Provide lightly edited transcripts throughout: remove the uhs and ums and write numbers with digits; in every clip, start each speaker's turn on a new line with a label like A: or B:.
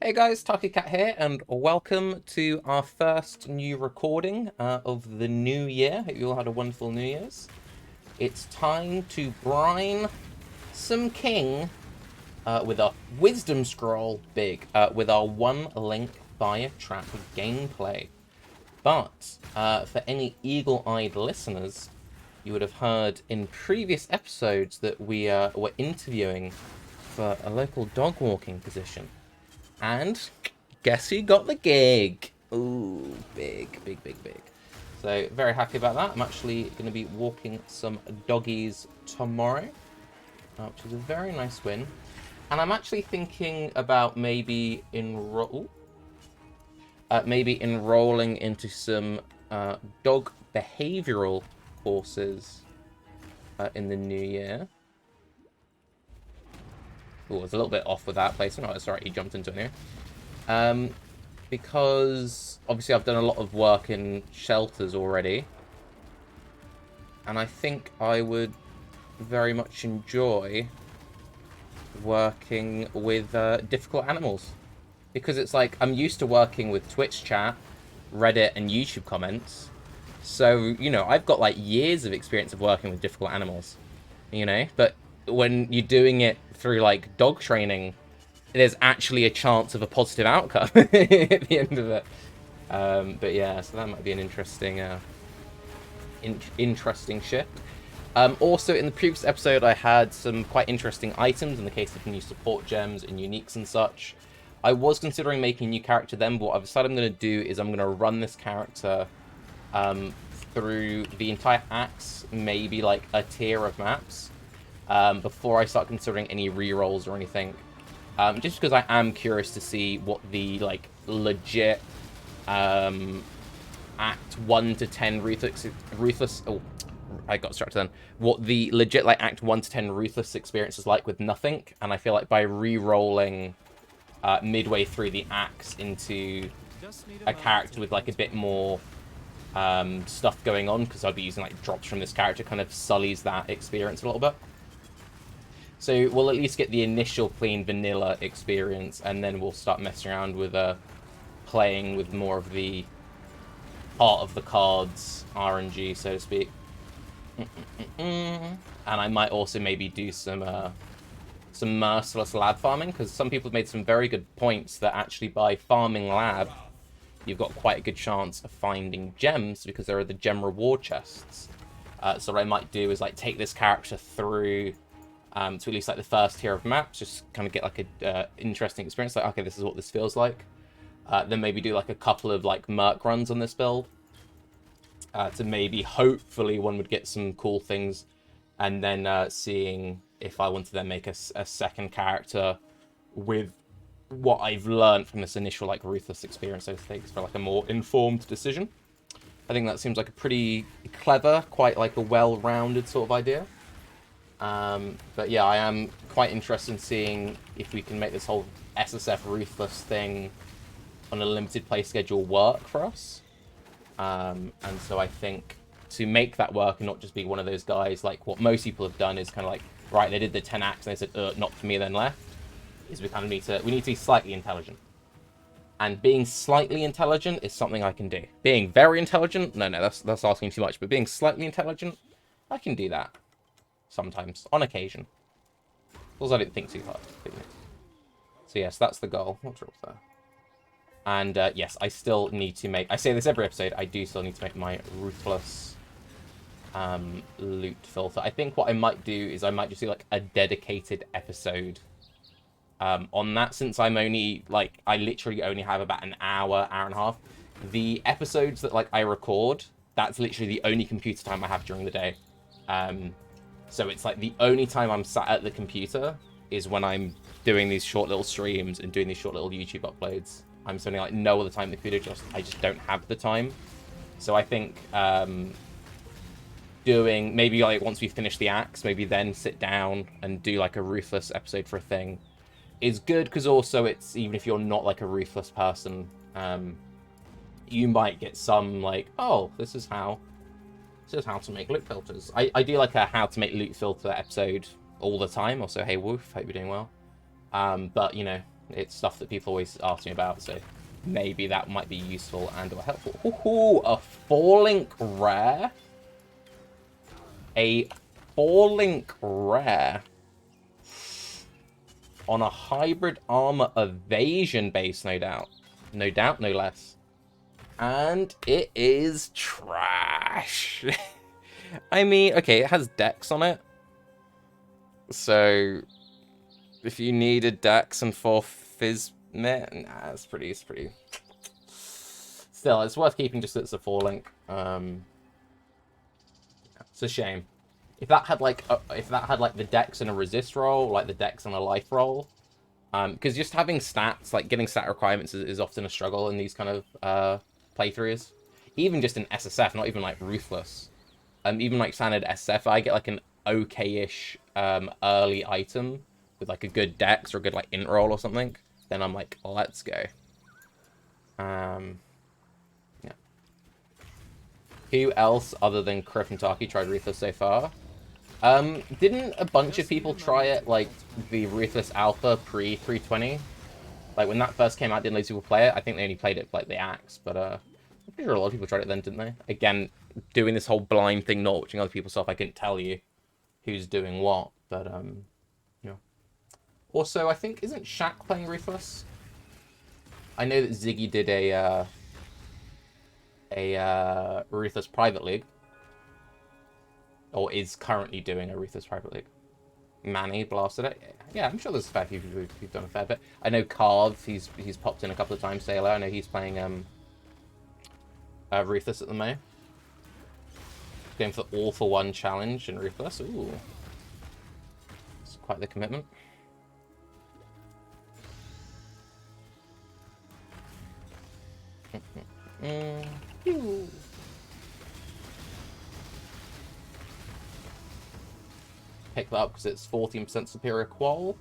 A: Hey guys, Tarke here, and welcome to our first new recording of the new year. Hope you all had a wonderful New Year's. It's time to brine some king with a wisdom scroll with our one link fire trap gameplay. But for any eagle-eyed listeners, you would have heard in previous episodes that we were interviewing for a local dog walking position. And guess who got the gig? Ooh, big, big, big, big. So very happy about that. I'm actually going to be walking some doggies tomorrow, which is a very nice win. And I'm actually thinking about maybe enrolling into some dog behavioral courses in the new year. Oh, I was a little bit off with that placement. Oh, that's right, he jumped into it here. Because obviously I've done a lot of work in shelters already. And I think I would very much enjoy working with difficult animals. Because it's like, I'm used to working with Twitch chat, Reddit, and YouTube comments. So, you know, I've got like years of experience of working with difficult animals. You know, but when you're doing it through like dog training, there's actually a chance of a positive outcome at the end of it. But yeah, so that might be an interesting interesting shift. Also, in the previous episode, I had some quite interesting items in the case of new support gems and uniques and such. I was considering making a new character then, but what I've decided I'm going to do is I'm going to run this character through the entire axe, maybe like a tier of maps, before I start considering any rerolls or anything. Just because I am curious to see what the like legit Act 1 to 10 Ruthless. Oh, I got distracted then. What the legit like Act 1 to 10 Ruthless experience is like with nothing, and I feel like by re-rolling midway through the axe into a character with like a bit more stuff going on, because I'll be using like drops from this character, kind of sullies that experience a little bit. So we'll at least get the initial clean vanilla experience, and then we'll start messing around with playing with more of the part of the cards RNG, so to speak. And I might also maybe do some merciless lab farming, because some people have made some very good points that actually by farming lab, you've got quite a good chance of finding gems, because there are the gem reward chests. So what I might do is like take this character through to at least like the first tier of maps, just kind of get like a interesting experience, like, okay, this is what this feels like. Then maybe do like a couple of like merc runs on this build, to maybe, hopefully, one would get some cool things, and then seeing if I want to then make a second character with what I've learned from this initial like Ruthless experience, so to speak, for like a more informed decision. I think that seems like a pretty clever, quite like a well-rounded sort of idea. But yeah, I am quite interested in seeing if we can make this whole SSF Ruthless thing on a limited play schedule work for us. And so I think to make that work and not just be one of those guys like what most people have done is kind of like, right, they did the 10 acts and they said, not for me, then left, is we kind of need to be slightly intelligent. And being slightly intelligent is something I can do. Being very intelligent, no, that's asking too much, but being slightly intelligent, I can do that. Sometimes, on occasion. As I didn't think too hard. So yes, that's the goal. What's wrong with that? And yes, I still need to make... I say this every episode, I do still need to make my Ruthless loot filter. I think what I might do is I might just do like a dedicated episode on that, since I'm only like... I literally only have about an hour and a half. The episodes that like I record, that's literally the only computer time I have during the day. So it's like the only time I'm sat at the computer is when I'm doing these short little streams and doing these short little YouTube uploads. I'm spending like no other time in the computer, I just don't have the time. So I think doing, maybe like once we finish the axe, maybe then sit down and do like a Ruthless episode for a thing is good, because also it's, even if you're not like a Ruthless person, you might get some like, oh, this is how to make loot filters. I do like a how to make loot filter episode all the time. Also, hey Wolf, hope you're doing well. But you know, It's stuff that people always ask me about, so maybe that might be useful and or helpful. Ooh, a 4-link rare. A 4-link rare. On a hybrid armor evasion base, no doubt. No doubt, no less. And it is trash. I mean, okay, it has Dex on it. So, if you needed Dex and 4 Fizz, nah, it's pretty. Still, it's worth keeping just that it's a 4-link. It's a shame. If that had like the Dex and a resist roll, like the Dex and a life roll, because just having stats, like getting stat requirements is often a struggle in these kind of playthroughs. Even just in SSF, not even like Ruthless. Even like standard SSF, I get like an okay-ish early item with like a good Dex or a good like int roll or something. Then I'm like, let's go. Yeah. Who else other than Criff and Tarke tried Ruthless so far? Didn't a bunch of people try it, like, the Ruthless Alpha pre-320? Like, when that first came out, didn't loads of people play it? I think they only played it, like, the Axe, but, I'm pretty sure a lot of people tried it then, didn't they? Again, doing this whole blind thing, not watching other people's stuff, I couldn't tell you who's doing what, but, yeah. Also, I think, isn't Shaq playing Ruthless? I know that Ziggy did a Ruthless Private League. Or is currently doing a Ruthless Private League. Manny blasted it. Yeah, I'm sure there's a fair few people who've done a fair bit. I know Carve, he's popped in a couple of times, say hello. I know he's playing Ruthless at the moment. Going for the all-for-one challenge in Ruthless. Ooh. It's quite the commitment. Pick that up because it's 14% superior qual.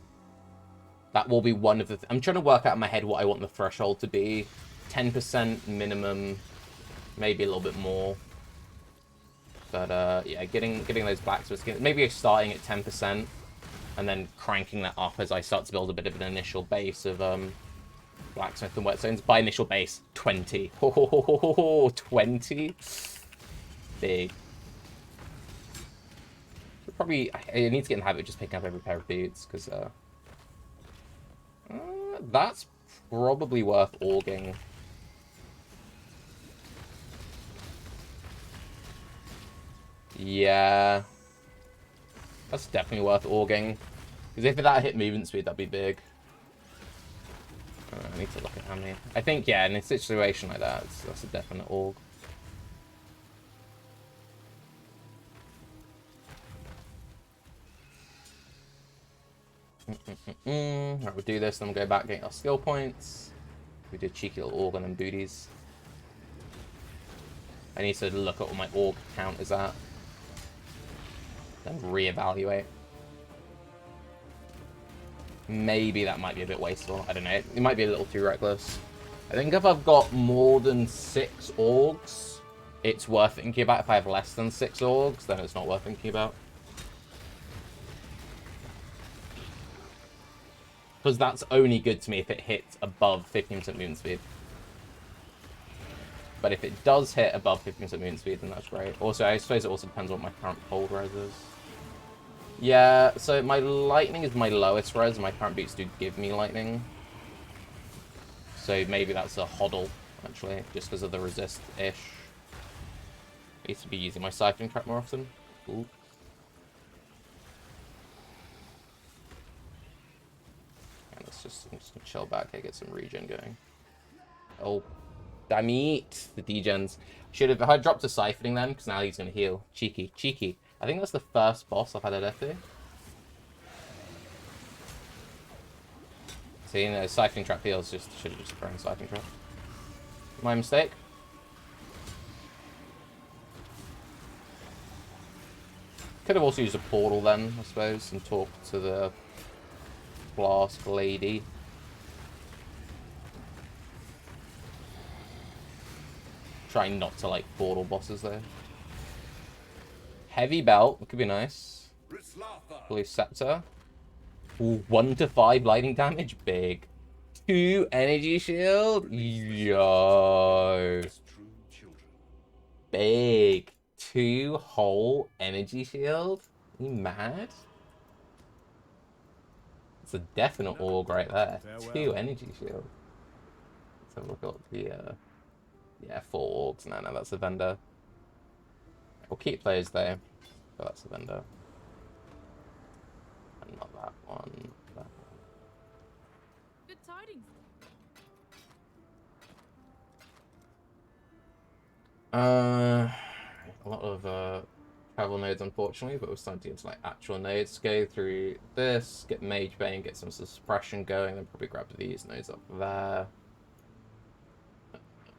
A: That will be one of the... I'm trying to work out in my head what I want the threshold to be. 10% minimum, maybe a little bit more. But yeah, getting those blacksmith skins, maybe starting at 10% and then cranking that up as I start to build a bit of an initial base of blacksmith and whetstones. By initial base, 20. 20? Big. Probably, I need to get in the habit of just picking up every pair of boots, because that's probably worth auging. Yeah. That's definitely worth auging. Because if that hit movement speed, that'd be big. I need to look at how many. I think, yeah, in a situation like that, that's a definite aug. Right, we'll do this, then we'll go back, getting our skill points. We did cheeky little organ and booties. I need to look at what my org count is at. Then reevaluate. Maybe that might be a bit wasteful. I don't know. It might be a little too reckless. I think if I've got more than 6 orgs, it's worth thinking about. If I have less than 6 orgs, then it's not worth thinking about. Because that's only good to me if it hits above 15% movement speed. But if it does hit above 15% movement speed, then that's great. Also, I suppose it also depends on what my current cold res is. Yeah, so my lightning is my lowest res, and my current boots do give me lightning. So maybe that's a hodl, actually, just because of the resist-ish. I need to be using my siphoning trap more often. Ooh. I'm just gonna chill back here, get some regen going. Oh, damn it! The degens. Should have. I dropped a siphoning then, because now he's gonna heal. Cheeky, cheeky. I think that's the first boss I've had a death to. See, you know, siphoning trap heals. Should have just thrown siphoning trap. My mistake. Could have also used a portal then, I suppose, and talked to the Flask lady. Trying not to like portal bosses though. Heavy belt, it could be nice. Blue scepter. Ooh, 1 to 5 lightning damage, big. 2 energy shield? Yo. Big. 2 whole energy shield? Are you mad? It's a definite org right there. 2 energy shield. Let's have a look at the, yeah, 4 orgs. No, that's a vendor. We'll keep those though. Oh, that's a vendor. And not that one. That one.
B: Good tidings.
A: A lot of travel nodes, unfortunately, but we're starting to get into like actual nodes. Go through this, get Mage Bane, get some suppression going, then probably grab these nodes up there.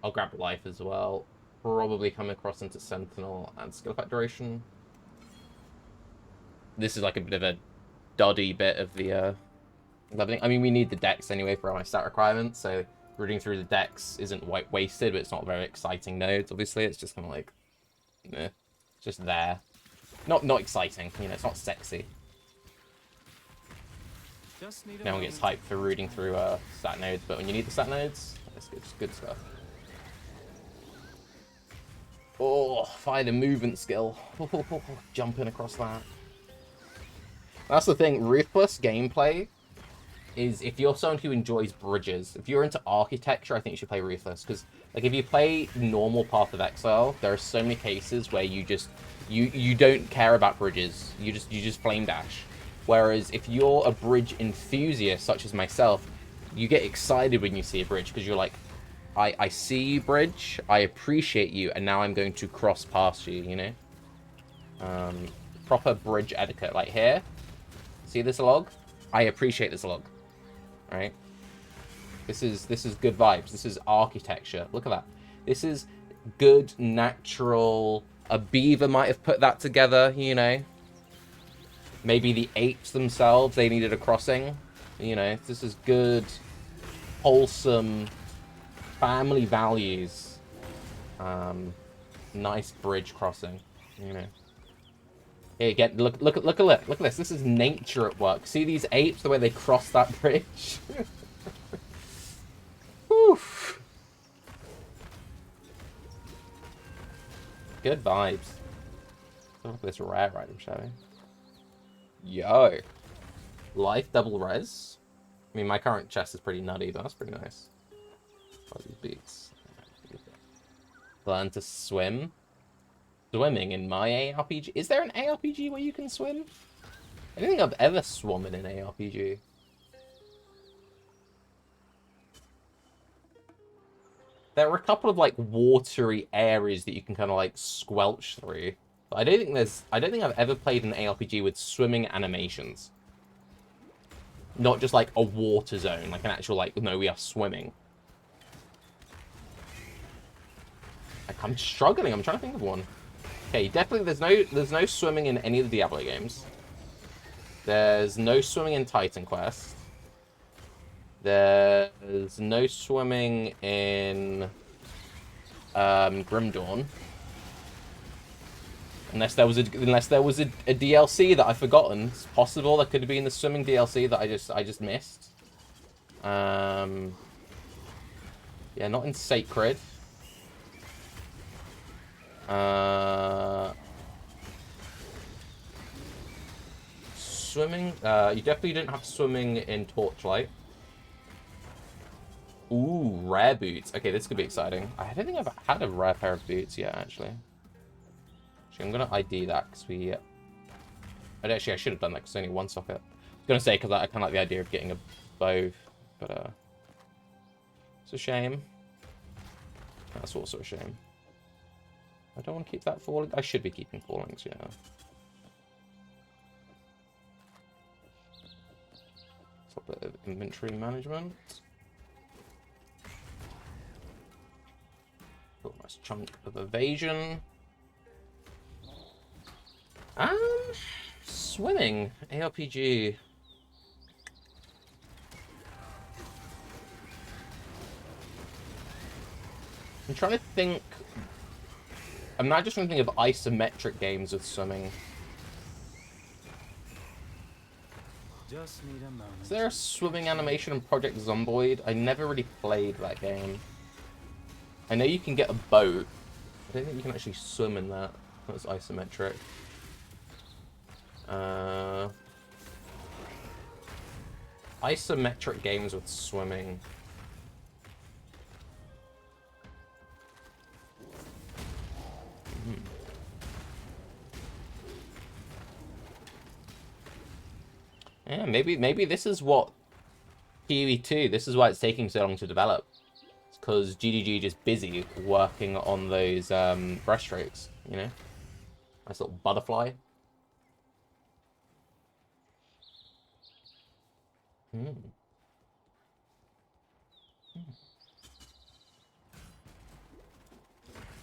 A: I'll grab Life as well. Probably come across into Sentinel and Skill Effect Duration. This is like a bit of a doddy bit of the leveling. I mean, we need the decks anyway for our stat requirements, so reading through the decks isn't wasted, but it's not very exciting nodes, obviously. It's just kind of like, eh, just there. Not exciting, you know, it's not sexy. No one gets hyped for reading through stat nodes, but when you need the stat nodes, it's good stuff. Oh, find a movement skill. Jumping across that. That's the thing, Ruthless gameplay is, if you're someone who enjoys bridges, if you're into architecture, I think you should play Ruthless, because like if you play normal Path of Exile, there are so many cases where you just you don't care about bridges. You just flame dash. Whereas if you're a bridge enthusiast such as myself, you get excited when you see a bridge because you're like, I see you, bridge, I appreciate you, and now I'm going to cross past you, you know? Proper bridge etiquette. Like here, see this log? I appreciate this log. Right? This is good vibes. This is architecture. Look at that. This is good, natural. A beaver might have put that together, you know? Maybe the apes themselves, they needed a crossing. You know, this is good, wholesome, family values. Nice bridge crossing, you know. Here, look at this. This is nature at work. See these apes, the way they cross that bridge? Oof. Good vibes. Look at this rare item, shall we? Yo. Life double res. I mean, my current chest is pretty nutty, but that's pretty nice. What are these beats? Learn to swim. Swimming in my ARPG. Is there an ARPG where you can swim? I don't think I've ever swum in an ARPG. There are a couple of like watery areas that you can kind of like squelch through. But I don't think I've ever played an ARPG with swimming animations. Not just like a water zone, like an actual like, no, we are swimming. Like, I'm struggling. I'm trying to think of one. Okay, definitely there's no swimming in any of the Diablo games. There's no swimming in Titan Quest. There's no swimming in Grim Dawn. Unless there was a DLC that I've forgotten. It's possible there could have been the swimming DLC that I just missed. Yeah, not in Sacred. Swimming, you definitely didn't have swimming in Torchlight. Ooh, rare boots. Okay, this could be exciting. I don't think I've had a rare pair of boots yet, actually. Actually, I'm gonna ID that because we... Actually, I should have done that because only one socket. I was gonna say because I kind of like the idea of getting a bow, but it's a shame. That's also a shame. I don't want to keep that falling. I should be keeping fallings, yeah. A bit of inventory management. Got a nice chunk of evasion. Swimming ARPG. I'm trying to think. I'm not just trying to think of isometric games with swimming.
C: just need a moment.
A: Is there a swimming animation in Project Zomboid? I never really played that game. I know you can get a boat. I don't think you can actually swim in that. That's isometric. Isometric games with swimming. Yeah, maybe this is what PoE2, this is why it's taking so long to develop. It's because GDG just busy working on those breaststrokes, you know? Nice little butterfly. I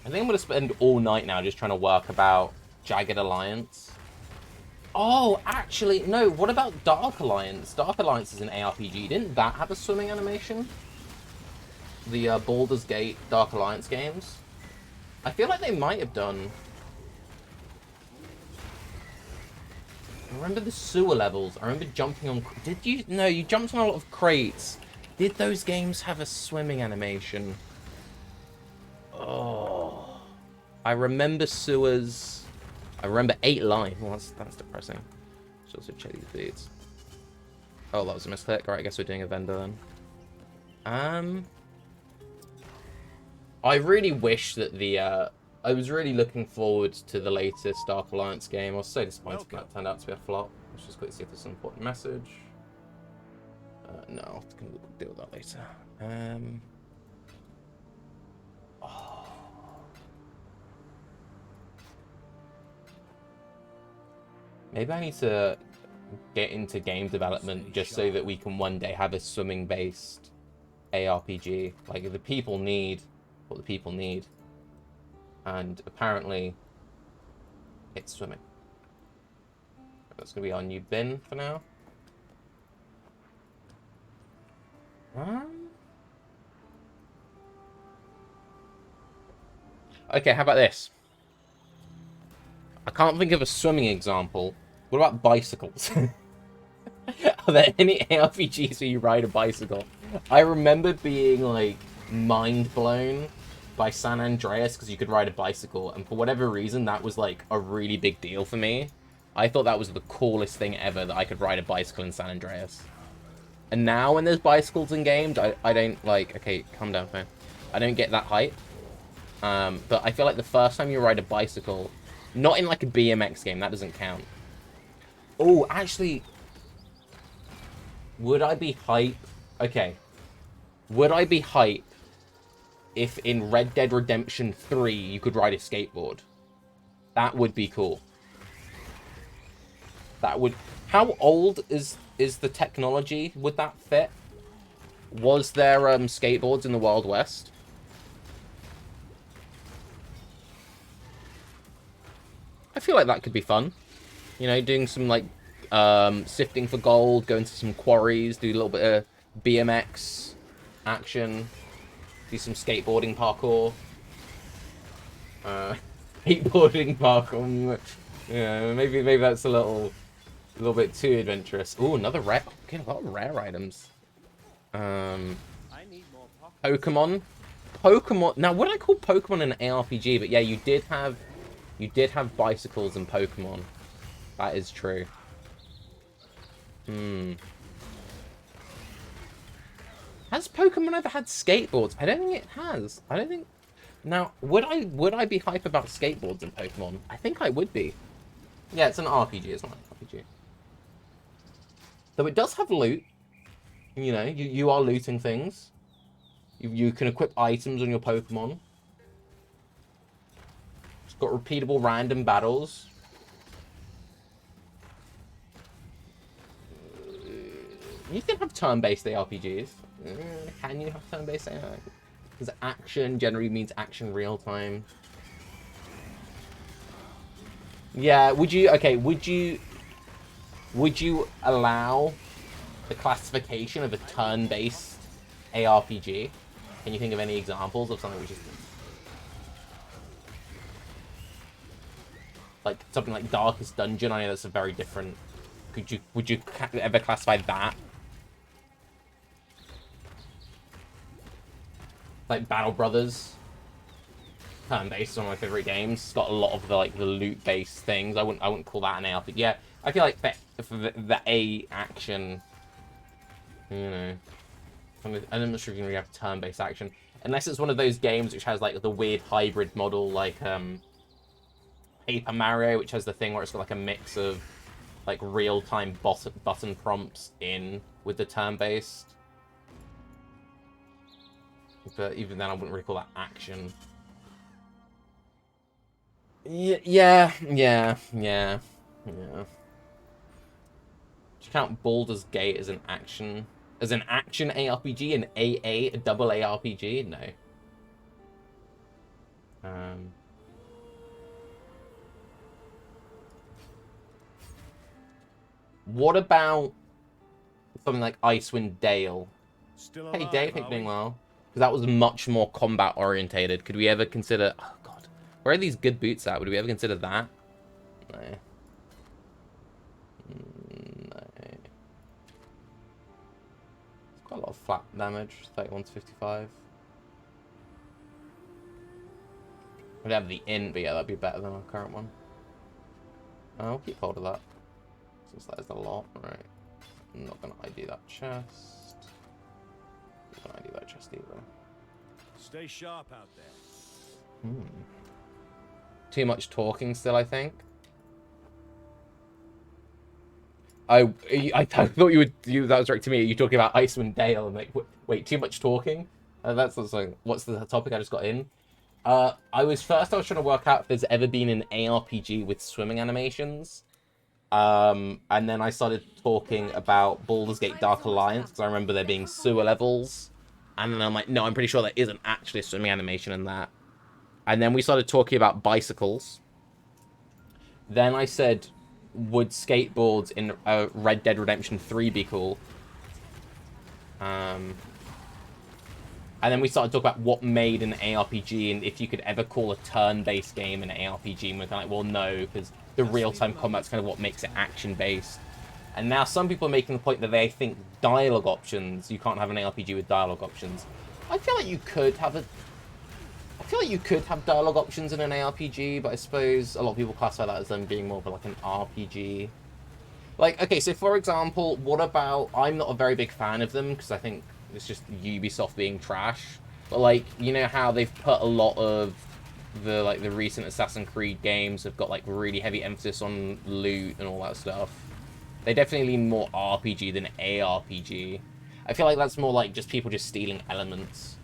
A: think I'm going to spend all night now just trying to work about Jagged Alliance. Oh, actually, no, what about Dark Alliance? Dark Alliance is an ARPG. Didn't that have a swimming animation? The Baldur's Gate Dark Alliance games? I feel like they might have done. I remember the sewer levels. I remember jumping on... Did you? No, you jumped on a lot of crates. Did those games have a swimming animation? Oh. I remember sewers. I remember 8 Line. Well, that's depressing. Should also check these beads. Oh, that was a misclick. Alright, I guess we're doing a vendor then. I really wish that the... I was really looking forward to the latest Dark Alliance game. I was so disappointed that turned out to be a flop. Let's just quickly see if there's an important message. No, I'll deal with that later. Oh. Maybe I need to get into game development just so that we can one day have a swimming-based ARPG. Like, the people need what the people need. And apparently, it's swimming. That's going to be our new bin for now. Okay, how about this? I can't think of a swimming example. What about bicycles? Are there any ARPGs where you ride a bicycle? I remember being, like, mind blown by San Andreas because you could ride a bicycle, and for whatever reason that was like a really big deal for me. I thought that was the coolest thing ever, that I could ride a bicycle in San Andreas. And now when there's bicycles in games, I don't like... Okay, calm down, man. I don't get that hype. But I feel like the first time you ride a bicycle, not in like a BMX game, that doesn't count. Oh, actually, would I be hype? Okay, would I be hype if in Red Dead Redemption 3 you could ride a skateboard? That would be cool. That would... How old is the technology? Would that fit? Was there skateboards in the Wild West? I feel like that could be fun. You know, doing some like sifting for gold, going to some quarries, do a little bit of BMX action. Do some skateboarding parkour. Skateboarding parkour. Yeah, maybe that's a little bit too adventurous. Ooh, another rare. Okay, a lot of rare items. Pokemon. Pokemon. Now, would I call Pokemon an ARPG? But yeah, you did have bicycles in Pokemon. That is true. Has Pokemon ever had skateboards? I don't think it has. I don't think... Now, would I be hype about skateboards in Pokemon? I think I would be. Yeah, it's an RPG. It's not an RPG. Though it does have loot. You know, you are looting things. You can equip items on your Pokemon. It's got repeatable random battles. You can have turn-based ARPGs. Can you have turn-based ARPGs? Because action generally means action real-time. Yeah, would you allow the classification of a turn-based ARPG? Can you think of any examples of something which is... Like, something like Darkest Dungeon? I know that's a very different would you ever classify that? Like Battle Brothers, turn-based, one of my favorite games. It's got a lot of the like the loot-based things. I wouldn't call that an ARPG. Yeah, I feel like for the A action, you know, I'm not sure if you can really have turn-based action unless it's one of those games which has like the weird hybrid model, like Paper Mario, which has the thing where it's got like a mix of like real-time button prompts in with the turn-based. But even then, I wouldn't really call that action. Yeah. Do you count Baldur's Gate as an action ARPG and a double ARPG? No. What about something like Icewind Dale?
C: Still
A: Hey
C: alive,
A: Dave, hope
C: are
A: you're doing
C: we?
A: well. Because that was much more combat orientated. Could we ever consider? Oh god, where are these good boots at? Would we ever consider that? No. No. Quite a lot of flat damage, 31 to 55. We'd have the int, but yeah, that'd be better than our current one. I'll keep hold of that, since that is a lot. Right. I'm not gonna ID that chest. I'm not gonna ID that chest either.
C: Stay sharp out there.
A: Too much talking still, I think. I thought you would. That was right to me. You talking about Icewind Dale and like, wait, too much talking? That's also what's the topic I just got in. I was trying to work out if there's ever been an ARPG with swimming animations. And then I started talking about Baldur's Gate Dark Alliance because I remember there being sewer levels. And then I'm like, no, I'm pretty sure there isn't actually a swimming animation in that. And then we started talking about bicycles. Then I said, would skateboards in Red Dead Redemption 3 be cool? And then we started talking about what made an ARPG and if you could ever call a turn-based game an ARPG. And we're kind of like, well, no, because the real-time combat's kind of what makes it action-based. And now some people are making the point that they think dialogue options, you can't have an ARPG with dialogue options. I feel like you could have dialogue options in an ARPG, but I suppose a lot of people classify that as them being more of like an RPG. Like, okay, so for example, what about... I'm not a very big fan of them, because I think it's just Ubisoft being trash. But, like, you know how they've put a lot of the, like, the recent Assassin's Creed games have got, like, really heavy emphasis on loot and all that stuff. They definitely lean more RPG than ARPG. I feel like that's more like just people just stealing elements.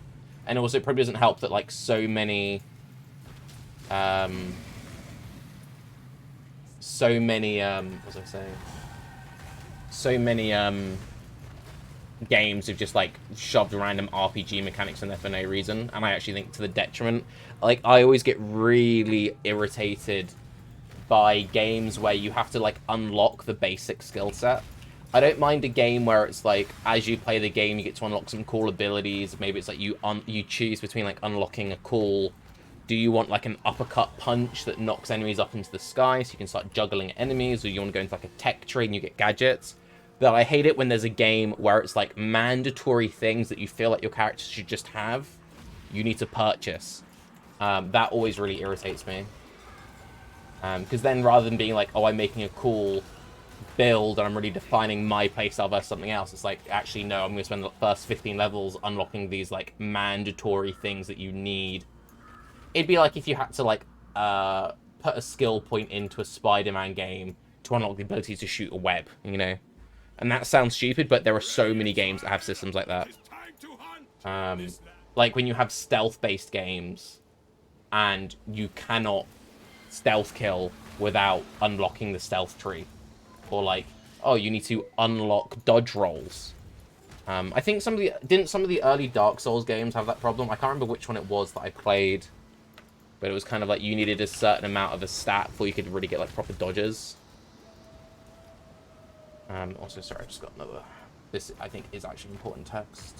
A: And also, it probably doesn't help that, like, so many... what was I saying? So many games have just like shoved random RPG mechanics in there for no reason, and I actually think to the detriment. Like, I always get really irritated by games where you have to like unlock the basic skill set. I don't mind a game where it's like as you play the game you get to unlock some cool abilities. Maybe it's like you choose between like unlocking a cool... Do you want like an uppercut punch that knocks enemies up into the sky so you can start juggling enemies, or you want to go into like a tech tree and you get gadgets? But I hate it when there's a game where it's like mandatory things that you feel like your character should just have, you need to purchase. That always really irritates me. Because then rather than being like, oh, I'm making a cool build and I'm really defining my playstyle versus something else, it's like, actually, no, I'm going to spend the first 15 levels unlocking these like mandatory things that you need. It'd be like if you had to, like, put a skill point into a Spider-Man game to unlock the ability to shoot a web, you know? And that sounds stupid, but there are so many games that have systems like that. Like when you have stealth-based games and you cannot stealth kill without unlocking the stealth tree. Or like, oh, you need to unlock dodge rolls. I think some of the early Dark Souls games have that problem? I can't remember which one it was that I played. But it was kind of like you needed a certain amount of a stat before you could really get like proper dodges. Also, sorry, I just got another... This, I think, is actually important text.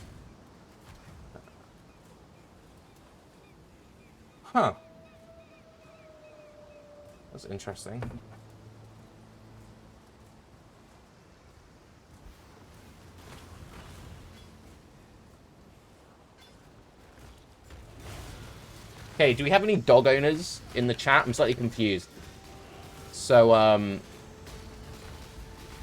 A: Huh. That's interesting. Okay, do we have any dog owners in the chat? I'm slightly confused. So,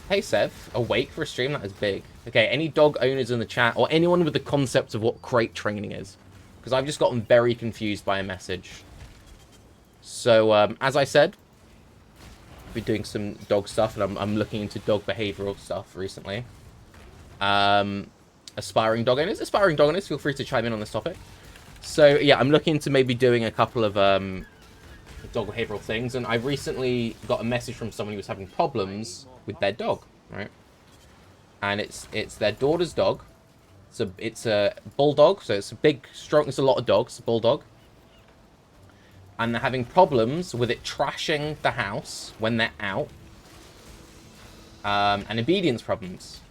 A: hey, Seth. Awake for a stream? That is big. Okay, any dog owners in the chat, or anyone with the concept of what crate training is? Because I've just gotten very confused by a message. So, as I said, I've been doing some dog stuff, and I'm looking into dog behavioral stuff recently. Aspiring dog owners, feel free to chime in on this topic. So, yeah, I'm looking into maybe doing a couple of dog behavioral things, and I recently got a message from someone who was having problems with their dog, right? And it's their daughter's dog. It's a bulldog, so it's a big, strong, it's a lot of dogs, it's a bulldog. And they're having problems with it trashing the house when they're out. And obedience problems.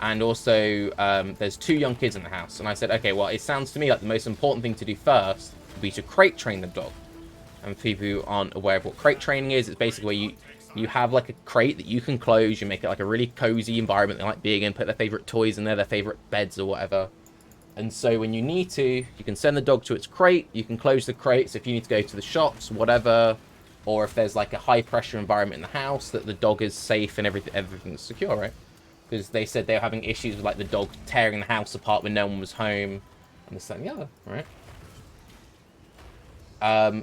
A: And also, there's 2 young kids in the house. And I said, okay, well, it sounds to me like the most important thing to do first would be to crate train the dog. And for people who aren't aware of what crate training is, it's basically where you have like a crate that you can close. You make it like a really cozy environment they like being in, put their favorite toys in there, their favorite beds or whatever. And so when you need to, you can send the dog to its crate. You can close the crate. So if you need to go to the shops, whatever, or if there's like a high pressure environment in the house, that the dog is safe and everything's secure, right? Because they said they were having issues with like the dog tearing the house apart when no one was home, and this, that, and the other, right?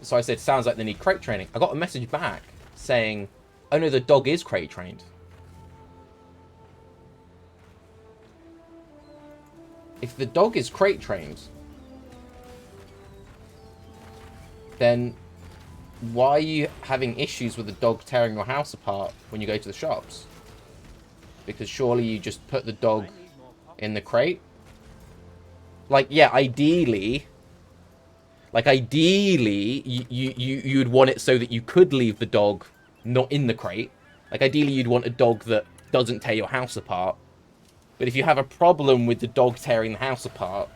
A: So I said, sounds like they need crate training. I got a message back saying, oh no, the dog is crate trained. If the dog is crate trained, then why are you having issues with the dog tearing your house apart when you go to the shops? Because surely you just put the dog in the crate? Like, yeah, ideally, you'd want it so that you could leave the dog not in the crate. Like, ideally, you'd want a dog that doesn't tear your house apart. But if you have a problem with the dog tearing the house apart,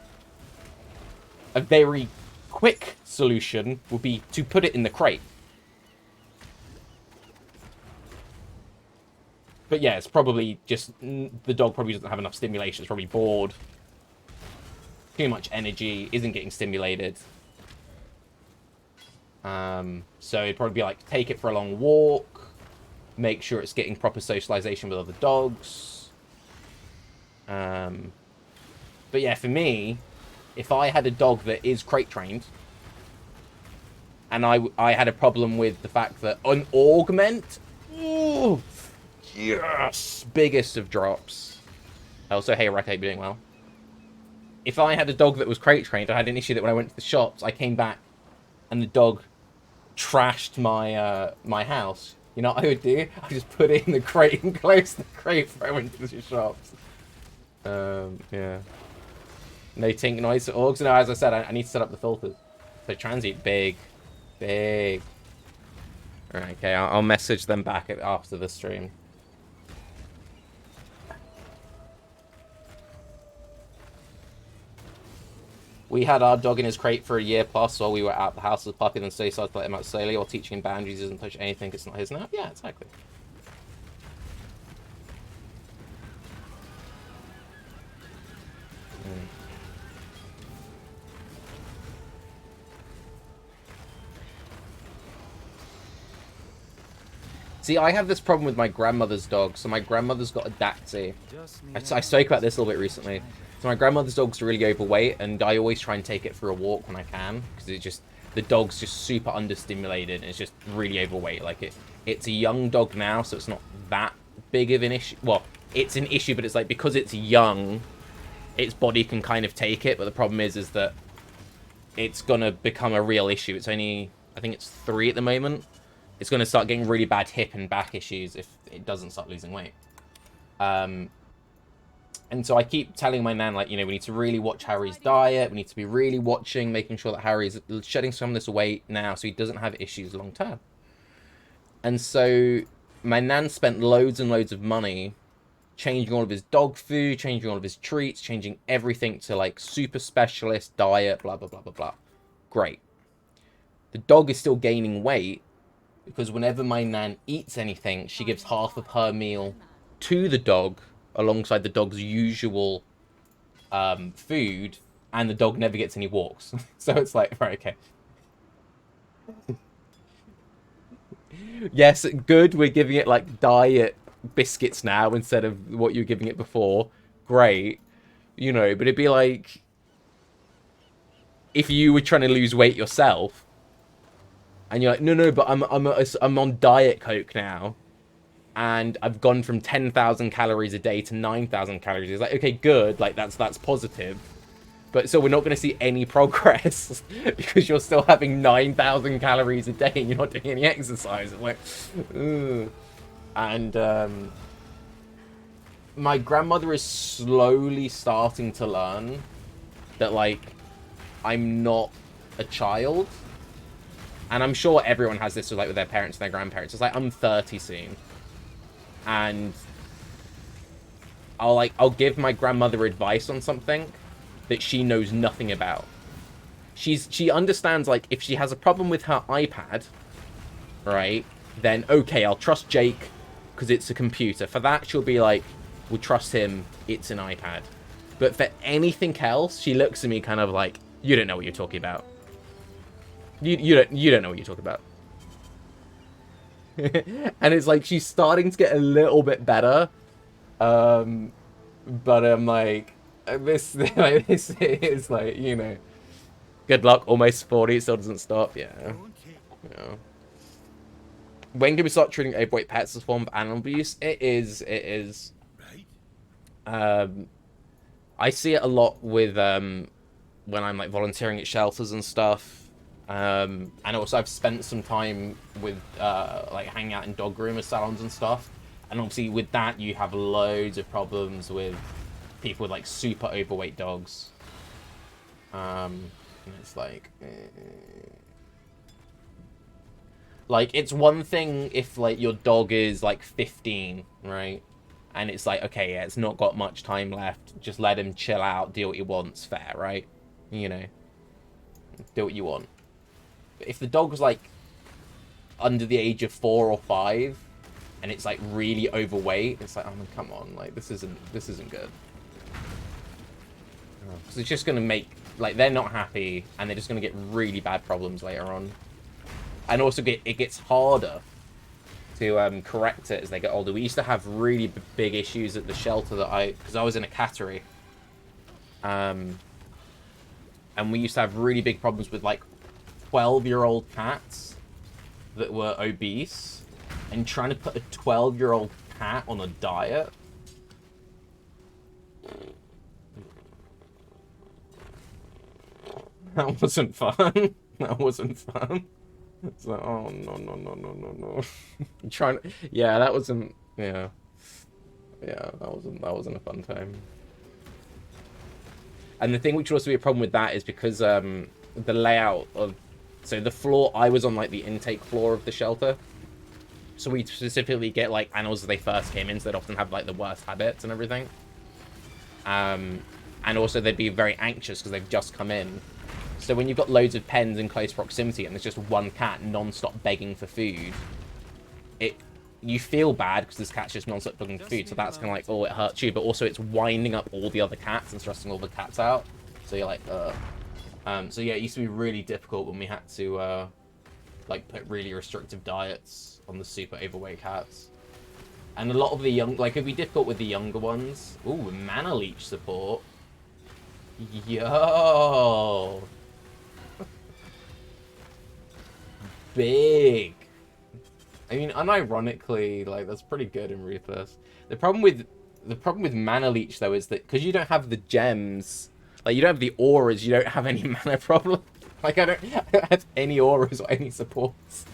A: a very quick solution would be to put it in the crate. But yeah, it's probably just, the dog probably doesn't have enough stimulation. It's probably bored. Too much energy, isn't getting stimulated. So it'd probably be like, take it for a long walk, make sure it's getting proper socialization with other dogs. But yeah, for me, if I had a dog that is crate trained, and I had a problem with the fact that an augment, ooh, yes, biggest of drops. Also, hey, Rack, I hope you're doing well. If I had a dog that was crate trained, I had an issue that when I went to the shops, I came back and the dog trashed my my house. You know what I would do? I just put it in the crate and close the crate before I went to the shops. Yeah. No tink noise for orgs. No, as I said, I need to set up the filters. So transient, big. Alright, okay, I'll message them back after the stream. We had our dog in his crate for a year plus while we were at the house as a puppy, then so decided to let him out slowly while teaching him boundaries. He doesn't touch anything, it's not his now. Yeah, exactly. See, I have this problem with my grandmother's dog. So my grandmother's got a Daxi. I spoke about this a little bit recently. So my grandmother's dog's really overweight, and I always try and take it for a walk when I can, because the dog's just super understimulated, and it's just really overweight. Like, it's a young dog now, so it's not that big of an issue. Well, it's an issue, but it's like, because it's young, its body can kind of take it, but the problem is that it's gonna become a real issue. It's only, I think it's 3 at the moment. It's going to start getting really bad hip and back issues if it doesn't start losing weight. And so I keep telling my nan, like, you know, we need to really watch Harry's diet. We need to be really watching, making sure that Harry's shedding some of this weight now so he doesn't have issues long term. And so my nan spent loads and loads of money changing all of his dog food, changing all of his treats, changing everything to, like, super specialist diet, blah, blah, blah, blah, blah. Great. The dog is still gaining weight, because whenever my nan eats anything, she gives half of her meal to the dog alongside the dog's usual food, and the dog never gets any walks. So it's like, right, okay. Yes, good. We're giving it like diet biscuits now instead of what you were giving it before. Great. You know, but it'd be like if you were trying to lose weight yourself and you're like, no, but I'm on Diet Coke now. And I've gone from 10,000 calories a day to 9,000 calories. It's like, okay, good. Like, that's positive. But so we're not going to see any progress because you're still having 9,000 calories a day and you're not doing any exercise. I'm like, ugh. And my grandmother is slowly starting to learn that, like, I'm not a child. And I'm sure everyone has this with, like, with their parents and their grandparents. It's like, I'm 30 soon. And I'll give my grandmother advice on something that she knows nothing about. She understands, like, if she has a problem with her iPad, right, then okay, I'll trust Jake because it's a computer. For that, she'll be like, we'll trust him, it's an iPad. But for anything else, she looks at me kind of like, you don't know what you're talking about. You don't know what you're talking about. And it's like she's starting to get a little bit better, but I'm like, this is like, you know, good luck. Almost 40, it still doesn't stop. Yeah. When can we start treating overweight pets as a form of animal abuse? It is. I see it a lot with when I'm like volunteering at shelters and stuff. And also I've spent some time with like hanging out in dog groomer salons and stuff, and obviously with that you have loads of problems with people with like super overweight dogs. And it's like it's one thing if like your dog is like 15, right, and it's like, okay, yeah, it's not got much time left, just let him chill out, do what he wants, fair, right? You know, do what you want. If the dog was like under the age of 4 or 5 and it's like really overweight, it's like, oh man, come on, like this isn't good. Because it's just gonna make, like, they're not happy and they're just gonna get really bad problems later on. And also it gets harder to correct it as they get older. We used to have really big issues at the shelter because I was in a cattery, and we used to have really big problems with like 12-year-old cats that were obese, and trying to put a 12-year-old cat on a diet. That wasn't fun. That wasn't fun. It's like, oh no. Trying to, yeah, that wasn't, yeah, that wasn't a fun time. And the thing which would also be a problem with that is because the layout of, so the floor, I was on like the intake floor of the shelter, so we specifically get like animals as they first came in, so they'd often have like the worst habits and everything. And also they'd be very anxious because they've just come in. So when you've got loads of pens in close proximity and there's just one cat non-stop begging for food, you feel bad because this cat's just non-stop begging for food, so that's kind of like, oh, it hurts you, but also it's winding up all the other cats and stressing all the cats out. So you're like, so yeah, it used to be really difficult when we had to like put really restrictive diets on the super overweight cats. And a lot of the young, like, it'd be difficult with the younger ones. Ooh, mana leech support. Yo. Big. I mean, unironically, like, that's pretty good in Ruthless. The problem with mana leech though is that because you don't have the gems, like, you don't have the auras, you don't have any mana problem. Like, I don't have any auras or any supports.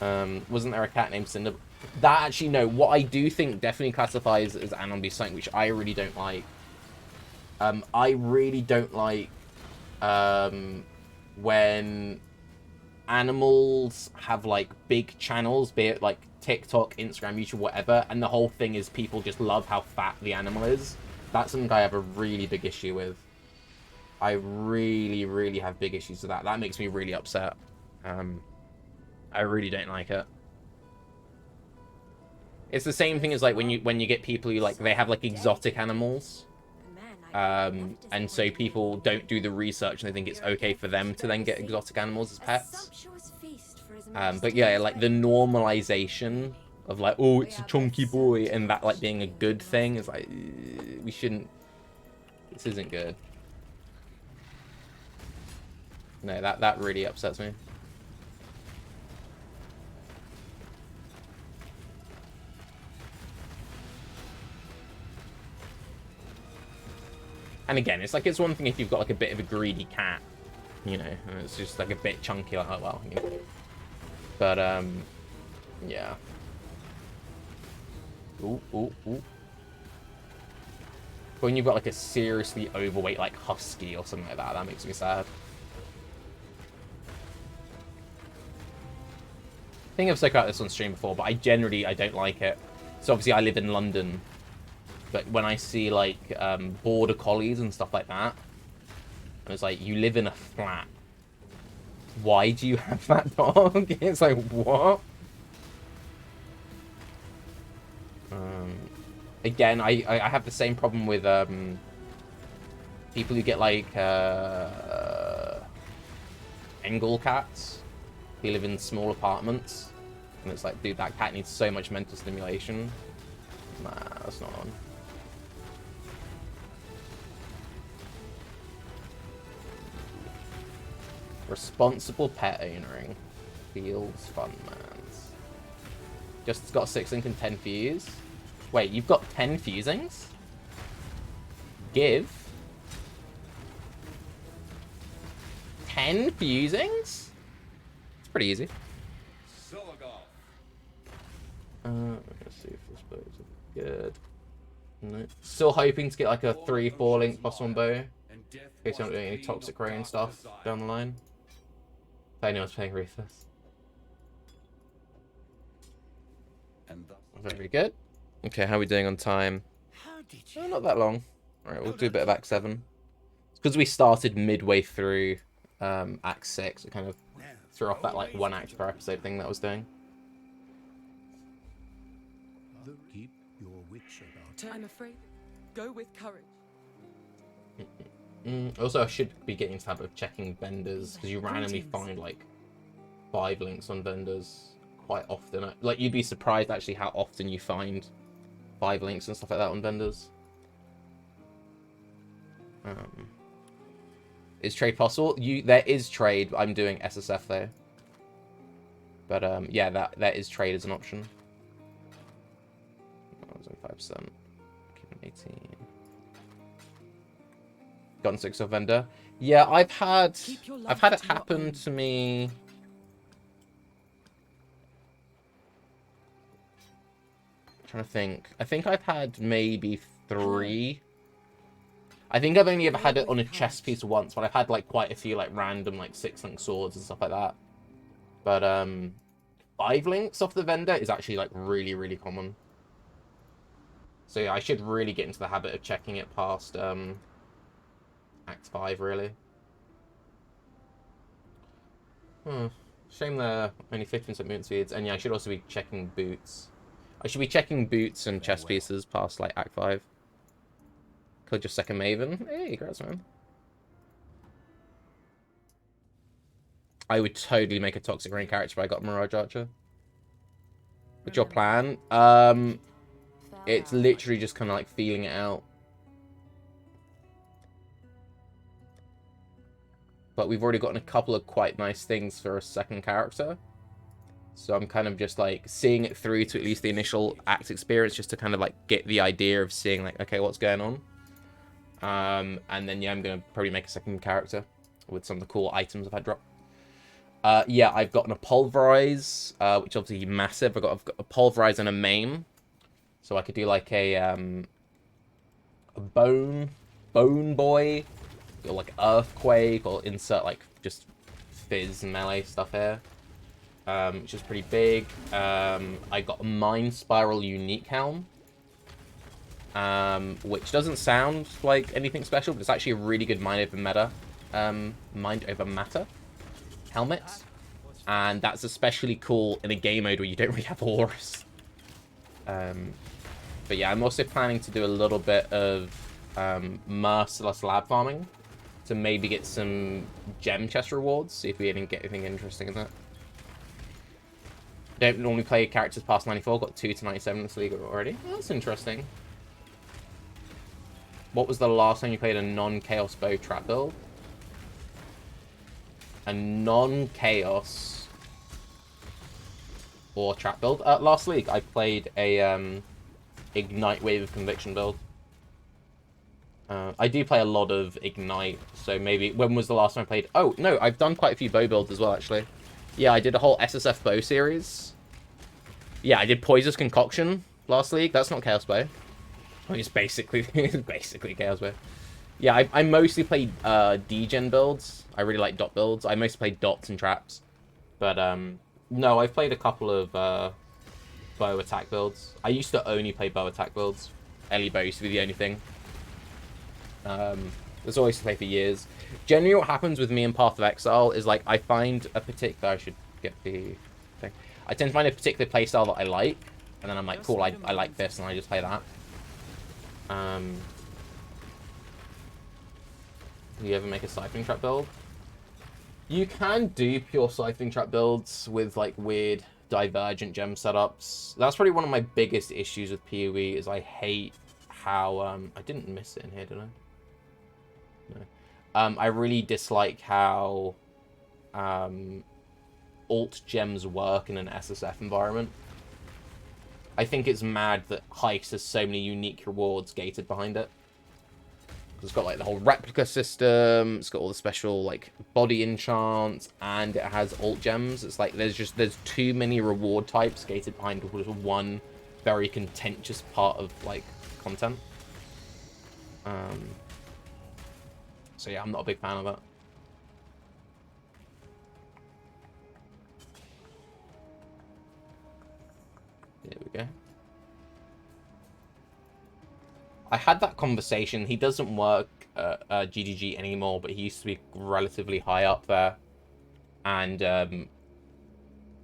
A: Wasn't there a cat named Cinder? That actually, no. What I do think definitely classifies as animal abuse, something which I really don't like. I really don't like when animals have like big channels, be it like TikTok, Instagram, YouTube, whatever, and the whole thing is people just love how fat the animal is. That's something I have a really big issue with. I really, really have big issues with that. That makes me really upset. I really don't like it. It's the same thing as like when you get people who like they have like exotic animals, And so people don't do the research and they think it's okay for them to then get exotic animals as pets. But yeah, like the normalization of like, oh, it's a chunky boy, and that like being a good thing is like, we shouldn't. This isn't good. No, that really upsets me. And again, it's like, it's one thing if you've got like a bit of a greedy cat, you know, and it's just like a bit chunky, like, oh well, you know. But yeah. Ooh, ooh, ooh. But when you've got like a seriously overweight like husky or something like that, that makes me sad. I think I've spoken about this on stream before, but I don't like it. So obviously I live in London, but when I see like border collies and stuff like that, and it's like, you live in a flat. Why do you have that dog? It's like, what? Again, I have the same problem with people who get like Bengal cats who live in small apartments, and it's like, dude, that cat needs so much mental stimulation. Nah, that's not on. Responsible pet ownering. Fields fun, mans. Just got 6 ink and 10 fuse. Wait, you've got 10 fusings? Give. 10 fusings? It's pretty easy. Let's see if this bow is good. No. Still hoping to get like a 3-4 link +1 bow. In case I'm not doing any toxic rain stuff down the line. If anyone's playing Ruthless. Very good. Okay, how are we doing on time? Oh, not that long. Alright, we'll do a bit of Act 7. It's because we started midway through Act 6. It kind of threw off that like 1 act per episode thing that I was doing.
C: Keep your wits about.
B: I'm afraid. Go with courage.
A: Also, I should be getting into the habit of checking vendors, because you randomly find like 5 links on vendors quite often. Like, you'd be surprised actually how often you find 5 links and stuff like that on vendors. Is trade possible? There is trade. I'm doing SSF though. But yeah, that is trade as an option. 5%. Keep 18. Gotten 6 off vendor. Yeah, I've had it happen to me. I'm trying to think. I think I've had maybe 3. I think I've only ever had it on a chest piece once, but I've had like quite a few like random like 6-link swords and stuff like that. But 5 links off the vendor is actually like really, really common. So yeah, I should really get into the habit of checking it past Act 5, really. Shame they're only 15% movement speeds. And yeah, I should also be checking boots. I should be checking boots and chest pieces past like Act 5. Killed your 2nd Maven. Hey, congrats, man. I would totally make a Toxic Rain character if I got Mirage Archer. What's your plan? It's literally just kind of like feeling it out. But we've already gotten a couple of quite nice things for a 2nd character. So I'm kind of just like seeing it through to at least the initial act experience, just to kind of like get the idea of seeing like, okay, what's going on. And then yeah, I'm going to probably make a 2nd character with some of the cool items I've had drop. Yeah, I've gotten a Pulverize, which obviously massive. I've got a Pulverize and a Maim. So I could do like a bone boy, or like earthquake, or insert like just fizz and melee stuff here, which is pretty big. I got a Mind Spiral unique helm, which doesn't sound like anything special, but it's actually a really good mind over matter helmet, and that's especially cool in a game mode where you don't really have auras. But yeah, I'm also planning to do a little bit of merciless lab farming to maybe get some gem chest rewards. See if we didn't get anything interesting in that. Don't normally play characters past 94. Got 2 to 97 in this league already. Oh, that's interesting. What was the last time you played a non-chaos bow trap build? A non-chaos or trap build? Last league, I played a Ignite Wave of Conviction build. I do play a lot of Ignite, so maybe... When was the last time I played? Oh, no, I've done quite a few bow builds as well, actually. Yeah, I did a whole SSF bow series. Yeah, I did Poisonous Concoction last league. That's not Chaos Bow. It's basically Chaos Bow. Yeah, I mostly played degen builds. I really like dot builds. I mostly played dots and traps. But, no, I've played a couple of bow attack builds. I used to only play bow attack builds. Ellie bow used to be the only thing. There's always to play for years. Generally, what happens with me in Path of Exile is, like, I find a particular... I should get the thing. I tend to find a particular playstyle that I like, and then I'm like, cool, I like this, and I just play that. Do you ever make a siphoning trap build? You can do pure siphoning trap builds with, like, weird divergent gem setups. That's probably one of my biggest issues with PoE, is I hate how... I didn't miss it in here, did I? No. I really dislike how alt gems work in an SSF environment. I think it's mad that Heist has so many unique rewards gated behind it. It's got like the whole replica system, it's got all the special like body enchants, and it has alt gems. It's like there's too many reward types gated behind one very contentious part of like content. So yeah, I'm not a big fan of that. There we go. I had that conversation. He doesn't work at GGG anymore, but he used to be relatively high up there. And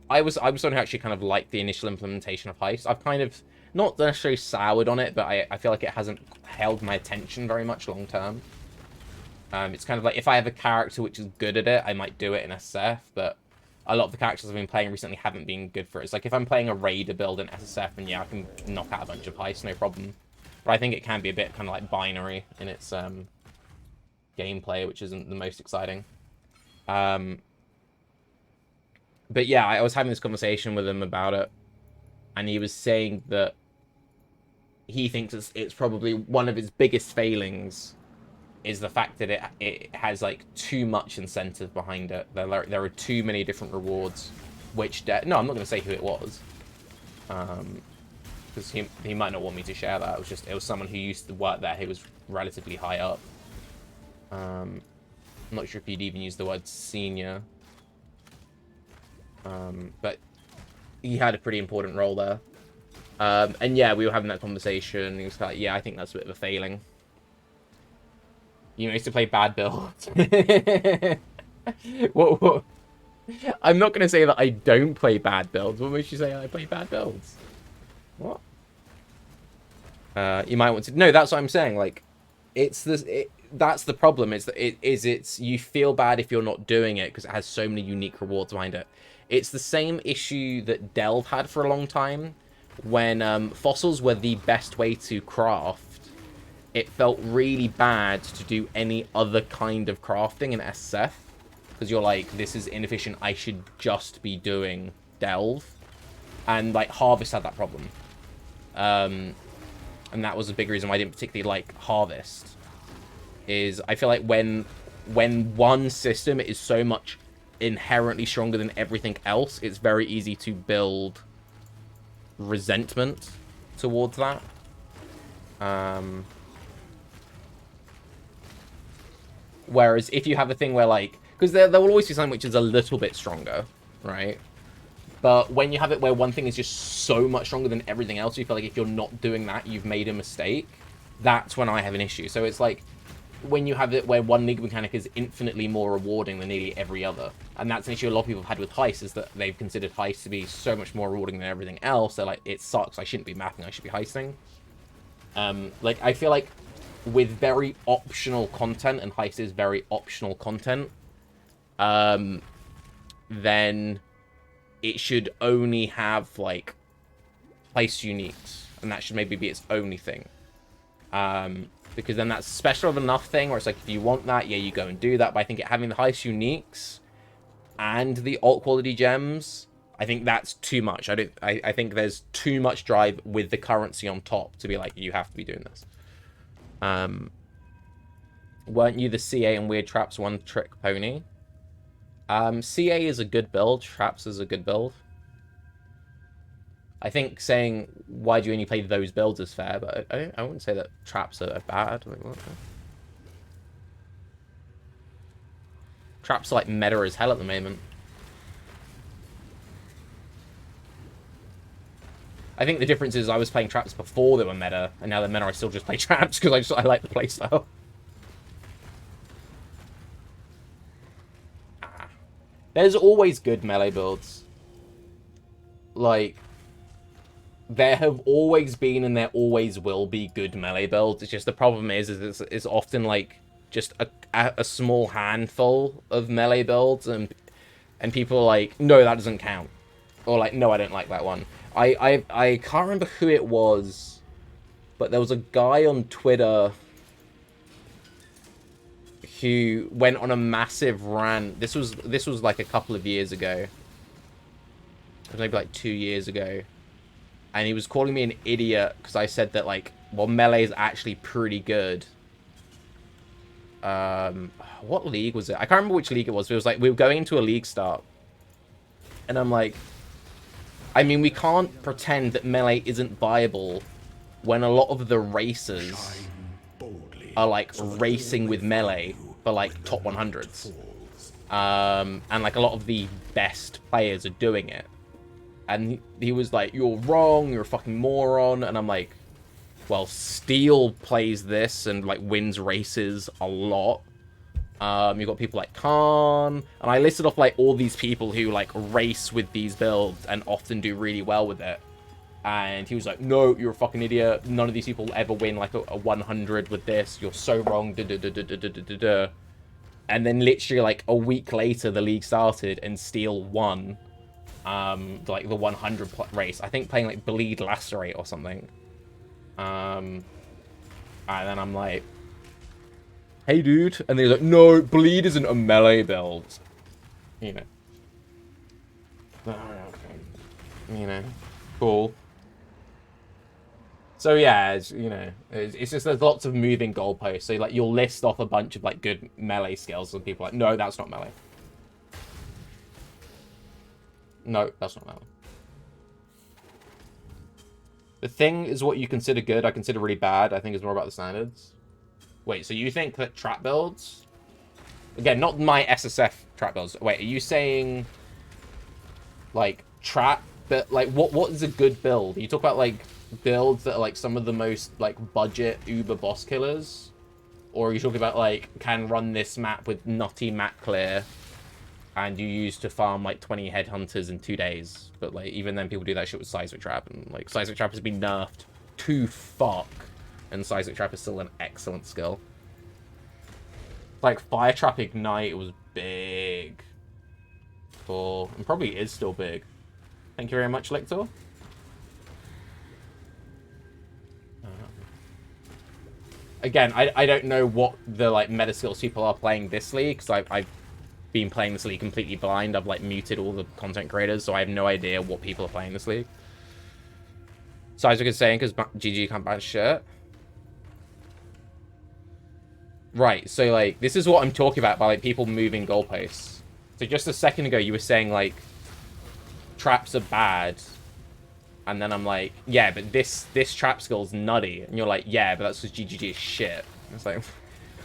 A: I was someone who actually kind of liked the initial implementation of Heist. I've kind of not necessarily soured on it, but I feel like it hasn't held my attention very much long term. It's kind of like if I have a character which is good at it, I might do it in SSF, but a lot of the characters I've been playing recently haven't been good for it. It's like if I'm playing a Raider build in SSF, and yeah, I can knock out a bunch of Heists, no problem. But I think it can be a bit kind of like binary in its gameplay, which isn't the most exciting. But yeah, I was having this conversation with him about it, and he was saying that he thinks it's probably one of his biggest failings is the fact that it has like too much incentive behind it. There are too many different rewards, which no, I'm not going to say who it was, because he might not want me to share that. It was someone who used to work there who was relatively high up. I'm not sure if you'd even use the word senior, but he had a pretty important role there. And yeah, we were having that conversation. He was like, yeah, I think that's a bit of a failing. You used to play bad builds. What? I'm not going to say that I don't play bad builds. What makes you say I play bad builds? What? You might want to... No, that's what I'm saying. Like, it's this... that's the problem. It's you feel bad if you're not doing it because it has so many unique rewards behind it. It's the same issue that Delve had for a long time. When fossils were the best way to craft, it felt really bad to do any other kind of crafting in SSF. Because you're like, this is inefficient, I should just be doing Delve. And, like, Harvest had that problem. And that was a big reason why I didn't particularly like Harvest. Is, I feel like when one system is so much inherently stronger than everything else, it's very easy to build resentment towards that. Whereas if you have a thing where, like... Because there will always be something which is a little bit stronger, right? But when you have it where one thing is just so much stronger than everything else, you feel like if you're not doing that, you've made a mistake. That's when I have an issue. So it's like, when you have it where one league mechanic is infinitely more rewarding than nearly every other. And that's an issue a lot of people have had with Heist, is that they've considered Heist to be so much more rewarding than everything else. They're like, it sucks, I shouldn't be mapping, I should be heisting. Like, I feel like with very optional content, and heist is very optional content, then it should only have, like, place uniques, and that should maybe be its only thing. Because then that's special enough thing where it's like, if you want that, yeah, you go and do that. But I think having the heist uniques and the alt quality gems, I think that's too much. I think there's too much drive with the currency on top to be like, you have to be doing this. Weren't you the CA and Weird Traps one trick pony? CA is a good build. Traps is a good build. I think saying, why do you only play those builds is fair, but I wouldn't say that traps are bad. Like, what? Traps are like meta as hell at the moment. I think the difference is I was playing traps before they were meta, and now they're meta, I still just play traps because I like the playstyle. There's always good melee builds. Like, there have always been and there always will be good melee builds. It's just the problem is it's often like just a small handful of melee builds, and people are like, no, that doesn't count, or like, no, I don't like that one. I can't remember who it was, but there was a guy on Twitter who went on a massive rant. This was like a couple of years ago. It was maybe like 2 years ago. And he was calling me an idiot because I said that, like, well, melee is actually pretty good. What league was it? I can't remember which league it was, but it was like, we were going into a league start. And I'm like, I mean, we can't pretend that melee isn't viable when a lot of the racers are, like, racing with melee for, like, top 100s. And, like, a lot of the best players are doing it. And he was like, you're wrong, you're a fucking moron. And I'm like, well, Steel plays this and, like, wins races a lot. You've got people like Khan. And I listed off, like, all these people who, like, race with these builds and often do really well with it. And he was like, no, you're a fucking idiot. None of these people ever win, like, a 100 with this. You're so wrong. And then literally, like, a week later, the league started and Steel won. Like the 100 race, I think playing like Bleed Lacerate or something. And then I'm like, hey dude, and they're like, no, Bleed isn't a melee build, you know. You know, cool. So yeah, it's, you know, it's just there's lots of moving goalposts. So like you'll list off a bunch of like good melee skills, and people are like, no, that's not melee. No, that's not melee. The thing is what you consider good, I consider really bad. I think it's more about the standards. Wait, so you think that trap builds... Again, not my SSF trap builds. Wait, are you saying... Like, trap... But, like, what is a good build? You talk about, like, builds that are, like, some of the most, like, budget uber boss killers? Or are you talking about, like, can run this map with nutty map clear... and you used to farm, like, 20 headhunters in 2 days. But, like, even then people do that shit with Seismic Trap. And, like, Seismic Trap has been nerfed to fuck. And Seismic Trap is still an excellent skill. Like, Fire Trap Ignite was big. Cool. And probably is still big. Thank you very much, Lector. Again, I don't know what the, like, meta skills people are playing this league. Because I've been playing this league completely blind. I've, like, muted all the content creators, so I have no idea what people are playing this league. So as I was saying, because GG can't buy shit. Right, so, like, this is what I'm talking about by, like, people moving goalposts. So just a second ago, you were saying, like, traps are bad. And then I'm like, yeah, but this trap skill's nutty. And you're like, yeah, but that's because GGG is shit. It's like...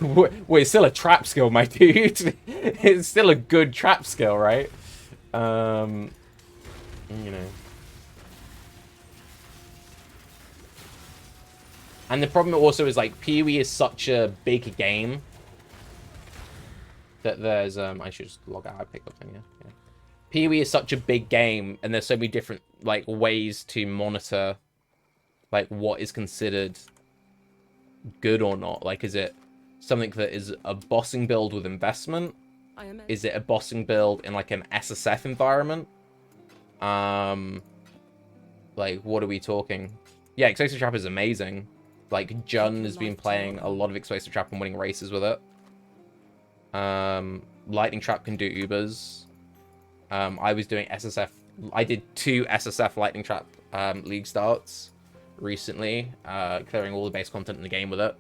A: Well, it's still a trap skill, my dude. It's still a good trap skill, right? You know. And the problem also is, like, PoE is such a big game that there's, I should just log out, I picked up thing, yeah. PoE is such a big game, and there's so many different, like, ways to monitor, like, what is considered good or not? Like, is it something that is a bossing build with investment?
B: I am
A: Is it a bossing build in like an SSF environment? Like, what are we talking? Yeah, Explosive Trap is amazing. Like, Jun has been playing a lot of Explosive Trap and winning races with it. Lightning Trap can do Ubers. I was doing SSF. I did 2 SSF Lightning Trap league starts recently, clearing all the base content in the game with it.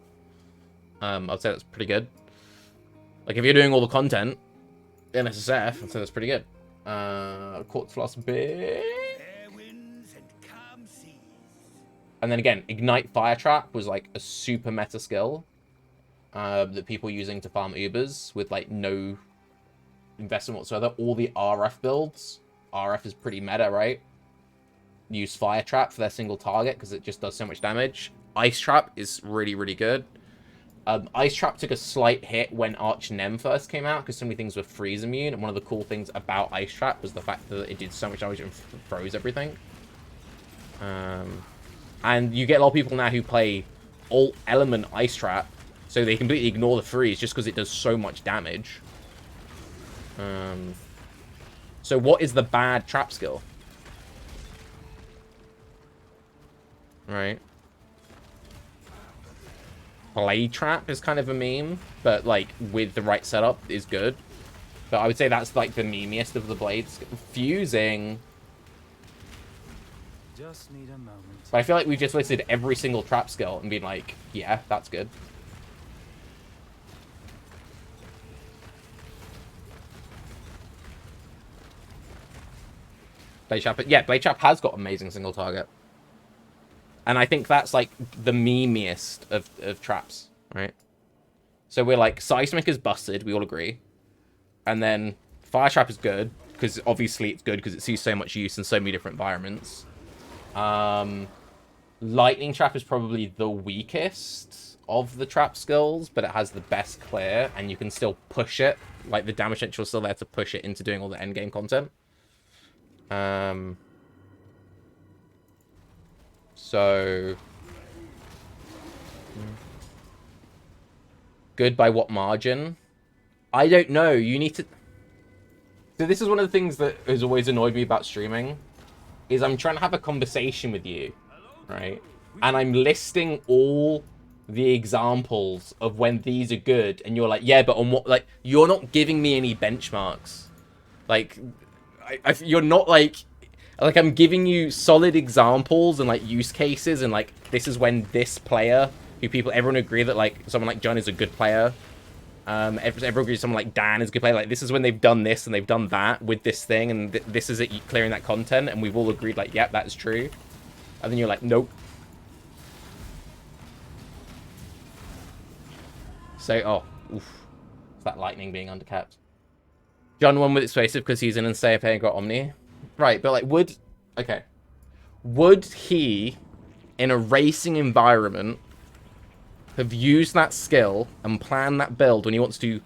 A: I'd say that's pretty good. Like, if you're doing all the content in SSF, I'd say that's pretty good. Quartz Lost Bit. And then again, Ignite Fire Trap was like a super meta skill that people are using to farm Ubers with like no investment whatsoever. All the RF builds, RF is pretty meta, right? Use Fire Trap for their single target because it just does so much damage. Ice Trap is really, really good. Ice Trap took a slight hit when Arch Nem first came out because so many things were freeze immune, and one of the cool things about Ice Trap was the fact that it did so much damage and froze everything. And you get a lot of people now who play alt element Ice Trap, so they completely ignore the freeze just because it does so much damage. So what is the bad trap skill? Right. Blade Trap is kind of a meme, but like with the right setup is good. But I would say that's like the memeiest of the blades. Fusing.
D: Just need a moment.
A: But I feel like we've just listed every single trap skill and been like, yeah, that's good. Blade Trap, yeah, Blade Trap has got amazing single target. And I think that's like the memeiest of traps, right? So we're like, Seismic is busted, we all agree. And then Fire Trap is good, because obviously it's good because it sees so much use in so many different environments. Lightning Trap is probably the weakest of the trap skills, but it has the best clear, and you can still push it. Like, the damage potential is still there to push it into doing all the endgame content. So... good by what margin? I don't know. You need to... So this is one of the things that has always annoyed me about streaming, is I'm trying to have a conversation with you, right? And I'm listing all the examples of when these are good, and you're like, yeah, but on what... Like, you're not giving me any benchmarks. Like, you're not like... Like, I'm giving you solid examples and, like, use cases, and, like, this is when this player, who everyone agree that, like, someone like John is a good player. Everyone agrees someone like Dan is a good player. Like, this is when they've done this and they've done that with this thing, and this is it clearing that content, and we've all agreed, like, yep, that's true. And then you're like, nope. So, oh, oof. It's that lightning being undercapped. John won with explosive because he's an insane player and got Omni. Right, but, like, would he, in a racing environment, have used that skill and planned that build when he wants to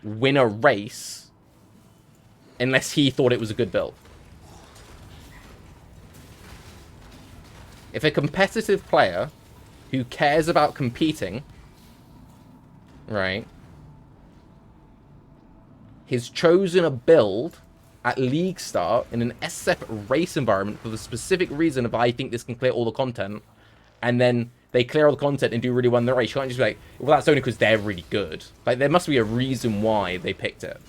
A: win a race unless he thought it was a good build? If a competitive player who cares about competing, right, has chosen a build at league start in an SSF race environment for the specific reason of I think this can clear all the content, and then they clear all the content and do really well in the race, you can't just be like, well, that's only because they're really good. Like, there must be a reason why they picked it.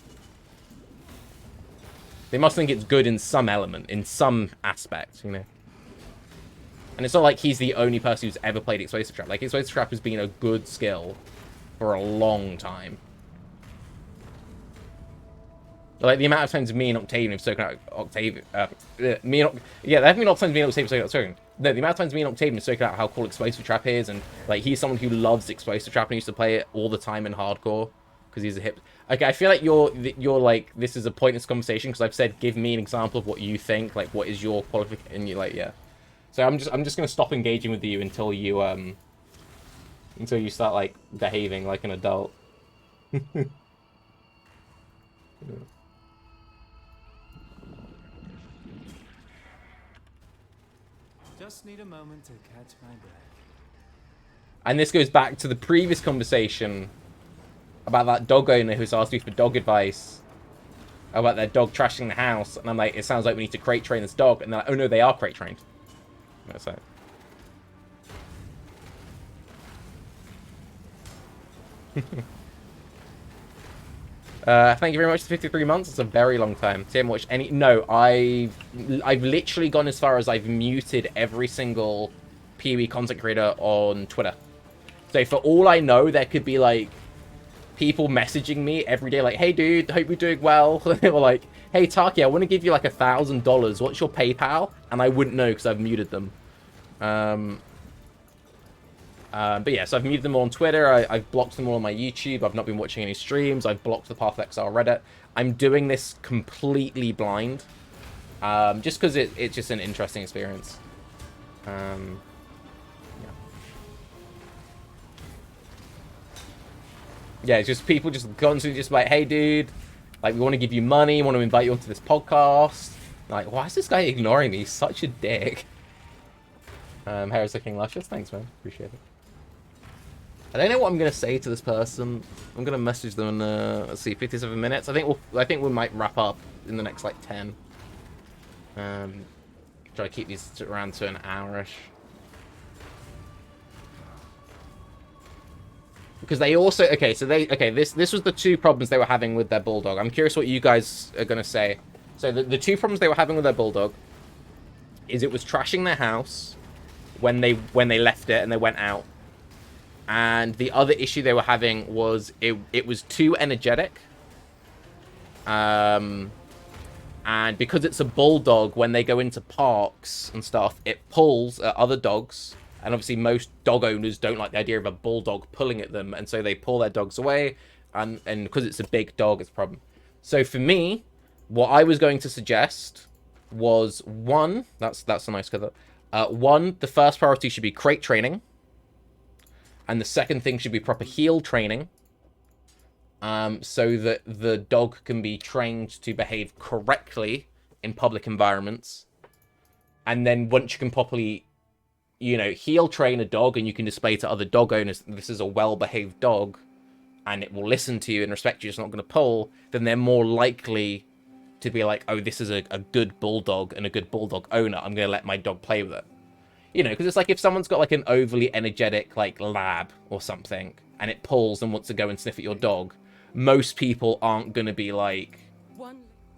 A: They must think it's good in some element, in some aspect, you know? And it's not like he's the only person who's ever played Explosive Trap. Like, Explosive Trap has been a good skill for a long time. Like, the amount of times me and Octavian have spoken out Octavian... there have been times me and Octavian spoken out... No, the amount of times me and Octavian have spoken out how cool Explosive Trap is, and, like, he's someone who loves Explosive Trap and used to play it all the time in hardcore, because he's a hip... Okay, I feel like you're like, this is a pointless conversation, because I've said, give me an example of what you think, like, what is your qualification, and you're like, yeah. So I'm just gonna stop engaging with you until you start, like, behaving like an adult. Yeah.
D: Just need a moment to catch my breath.
A: And this goes back to the previous conversation about that dog owner who's asked me for dog advice about their dog trashing the house. And I'm like, it sounds like we need to crate train this dog. And they're like, oh no, they are crate trained. That's it. Thank you very much for 53 months. It's a very long time. So you haven't watched any... No, I've literally gone as far as I've muted every single PoE content creator on Twitter. So for all I know, there could be, like, people messaging me every day, like, hey, dude, hope you're doing well. Or like, hey, Tarke, I want to give you, like, $1,000. What's your PayPal? And I wouldn't know because I've muted them. But yeah, so I've muted them all on Twitter. I've blocked them all on my YouTube. I've not been watching any streams. I've blocked the Path of Exile Reddit. I'm doing this completely blind. Just because it's just an interesting experience. Yeah. Yeah, it's just people just constantly just like, hey, dude, like, we want to give you money. We want to invite you onto this podcast. Like, why is this guy ignoring me? He's such a dick. Hair is looking luscious. Thanks, man. Appreciate it. I don't know what I'm gonna say to this person. I'm gonna message them in let's see, 57 minutes. I think we might wrap up in the next like 10. Try to keep these around to an hour-ish. Because they also this was the two problems they were having with their bulldog. I'm curious what you guys are gonna say. So the two problems they were having with their bulldog is it was trashing their house when they left it and they went out. And the other issue they were having was it was too energetic. And because it's a bulldog, when they go into parks and stuff, it pulls at other dogs. And obviously most dog owners don't like the idea of a bulldog pulling at them. And so they pull their dogs away. And because it's a big dog, it's a problem. So for me, what I was going to suggest was one, that's a nice cover. One, the first priority should be crate training. And the second thing should be proper heel training. So that the dog can be trained to behave correctly in public environments. And then once you can properly, heel train a dog and you can display to other dog owners that this is a well-behaved dog and it will listen to you and respect you, it's not going to pull, then they're more likely to be like, oh, this is a good bulldog and a good bulldog owner. I'm going to let my dog play with it. Because it's like if someone's got like an overly energetic like lab or something and it pulls and wants to go and sniff at your dog, most people aren't going to be like,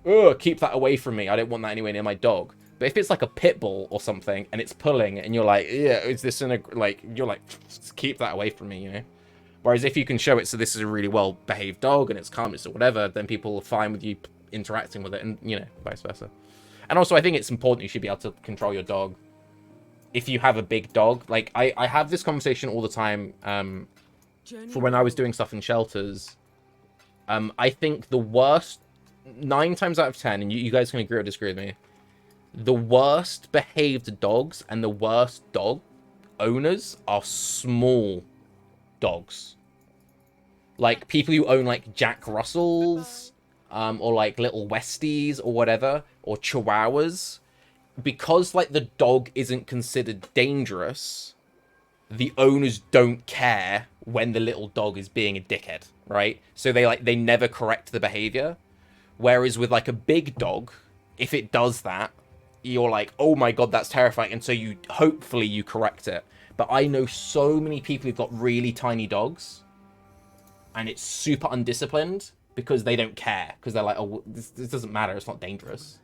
A: ugh, keep that away from me. I don't want that anywhere near my dog. But if it's like a pit bull or something and it's pulling and you're like, yeah, is this in a, like, you're like, keep that away from me, Whereas if you can show it, so this is a really well-behaved dog and it's calm or whatever, then people are fine with you interacting with it and, vice versa. And also I think it's important you should be able to control your dog. If you have a big dog, like I have this conversation all the time for when I was doing stuff in shelters. I think the worst, 9 times out of 10, and you guys can agree or disagree with me, the worst behaved dogs and the worst dog owners are small dogs. Like people who own like Jack Russells or like little Westies or whatever, or Chihuahuas. Because, like, the dog isn't considered dangerous, the owners don't care when the little dog is being a dickhead, right? So they never correct the behavior. Whereas with, like, a big dog, if it does that, you're like, oh my god, that's terrifying. And so hopefully you correct it. But I know so many people who've got really tiny dogs, and it's super undisciplined because they don't care. Because they're like, oh, this doesn't matter, it's not dangerous.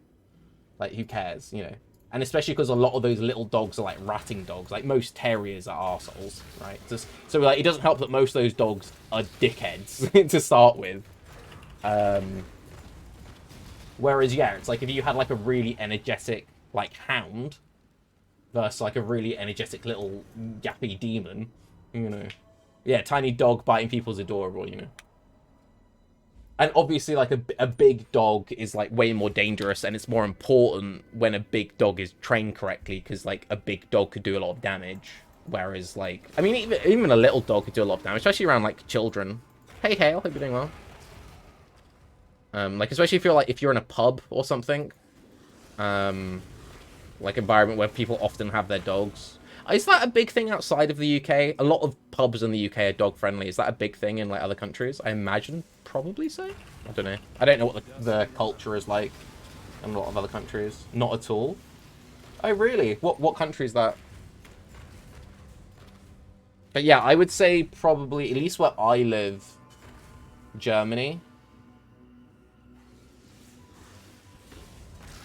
A: Like, who cares, And especially because a lot of those little dogs are, like, ratting dogs. Like, most terriers are arseholes, right? So, like, it doesn't help that most of those dogs are dickheads to start with. Whereas, yeah, it's like if you had, like, a really energetic, like, hound versus, like, a really energetic little yappy demon, Yeah, tiny dog biting people is adorable, And obviously, like, a big dog is, like, way more dangerous, and it's more important when a big dog is trained correctly, because, like, a big dog could do a lot of damage. Whereas, like, I mean, even a little dog could do a lot of damage, especially around, like, children. Hey, Hale, hope you're doing well. Like, especially if you're in a pub or something. Like, environment where people often have their dogs. Is that a big thing outside of the UK? A lot of pubs in the UK are dog friendly. Is that a big thing in like other countries? I imagine probably so. I don't know. I don't know what the culture is like in a lot of other countries. Not at all. Oh really? What country is that? But yeah, I would say probably, at least where I live, Germany.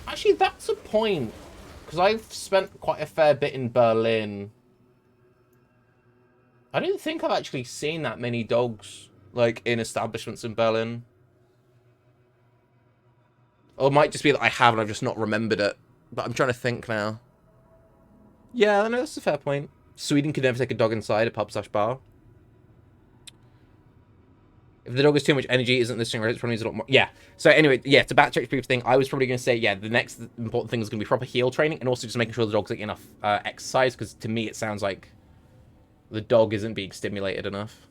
A: Actually, that's a point. Because I've spent quite a fair bit in Berlin. I don't think I've actually seen that many dogs, like, in establishments in Berlin. Or it might just be that I have and I've just not remembered it. But I'm trying to think now. Yeah, no, that's a fair point. Sweden could never take a dog inside a pub/bar. If the dog has too much energy, isn't listening right? It probably needs a lot more. Yeah. So anyway, yeah, to backtrack previous thing, I was probably going to say, yeah, the next important thing is going to be proper heel training and also just making sure the dog's getting enough exercise, because to me it sounds like the dog isn't being stimulated enough.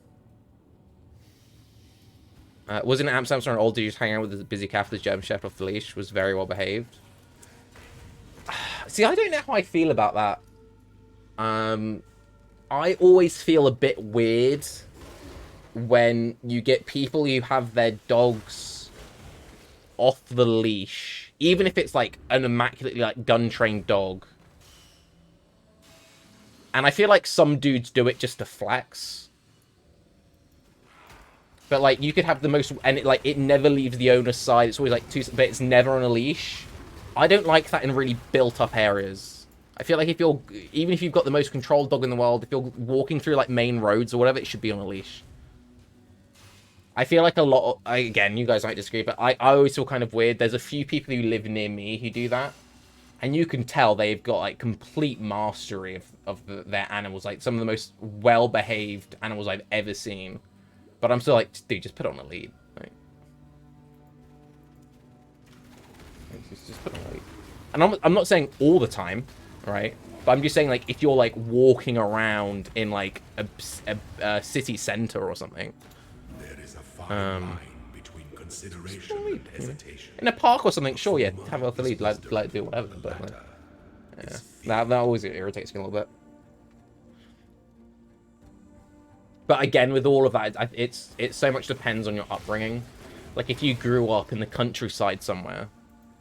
A: Wasn't Amsterdam an old dude just hanging out with the busy calf with his German Shepherd off the leash? Was very well behaved. See, I don't know how I feel about that. I always feel a bit weird when you get people who have their dogs off the leash, even if it's like an immaculately like gun-trained dog. And I feel like some dudes do it just to flex. But like you could have the most, and it never leaves the owner's side. It's always like but it's never on a leash. I don't like that in really built-up areas. I feel like even if you've got the most controlled dog in the world, if you're walking through like main roads or whatever, it should be on a leash. I feel like a lot of, again, you guys might disagree, but I always feel kind of weird. There's a few people who live near me who do that. And you can tell they've got, like, complete mastery of their animals. Like, some of the most well-behaved animals I've ever seen. But I'm still like, dude, just put on a lead. Right? Just put on a lead. And I'm not saying all the time, right? But I'm just saying, like, if you're, like, walking around in, like, a city center or something.
C: Between consideration and hesitation.
A: In a park or something, sure, yeah, have off the lead, like do whatever, but like, yeah, that always irritates me a little bit. But again, with all of that, it so much depends on your upbringing. Like, if you grew up in the countryside somewhere,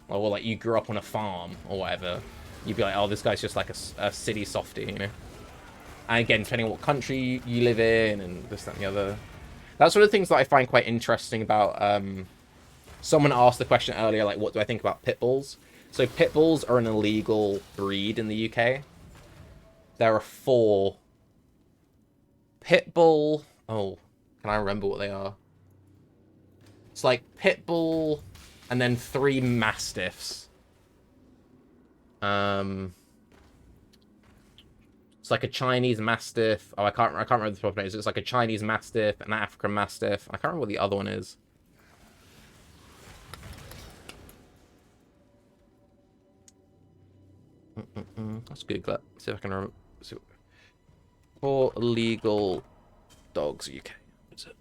A: or like you grew up on a farm or whatever, you'd be like, oh, this guy's just like a city softie, you know? And again, depending on what country you live in and this, that, and the other. That's one of the things that I find quite interesting about, someone asked the question earlier, like, what do I think about pit bulls? So pit bulls are an illegal breed in the UK. There are 4. Pit bull, oh, can I remember what they are? It's like pit bull and then 3 mastiffs. It's like a Chinese Mastiff. Oh, I can't remember the proper names. It's like a Chinese Mastiff, an African Mastiff. I can't remember what the other one is. Let's Google it. See if I can remember. 4 illegal dogs UK. What is it?